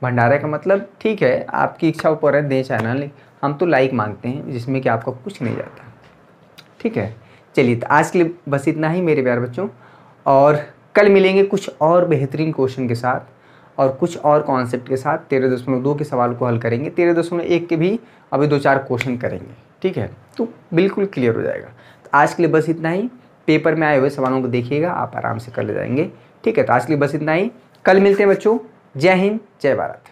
भंडारे का मतलब ठीक है आपकी इच्छा ऊपर है, दें चाहे ना, लेकिन हम तो लाइक मांगते हैं जिसमें कि आपका कुछ नहीं जाता। ठीक है, चलिए तो आज के लिए बस इतना ही मेरे प्यारे बच्चों, और कल मिलेंगे कुछ और बेहतरीन क्वेश्चन के साथ और कुछ और कॉन्सेप्ट के साथ। 13.2 के सवाल को हल करेंगे, 13.1 के भी अभी 2-4 क्वेश्चन करेंगे। ठीक है, तो बिल्कुल क्लियर हो जाएगा। तो आज के लिए बस इतना ही, पेपर में आए हुए सवालों को देखिएगा, आप आराम से कर ले जाएंगे। ठीक है, तो आज के लिए बस इतना ही, कल मिलते हैं बच्चों। जय हिंद, जय भारत।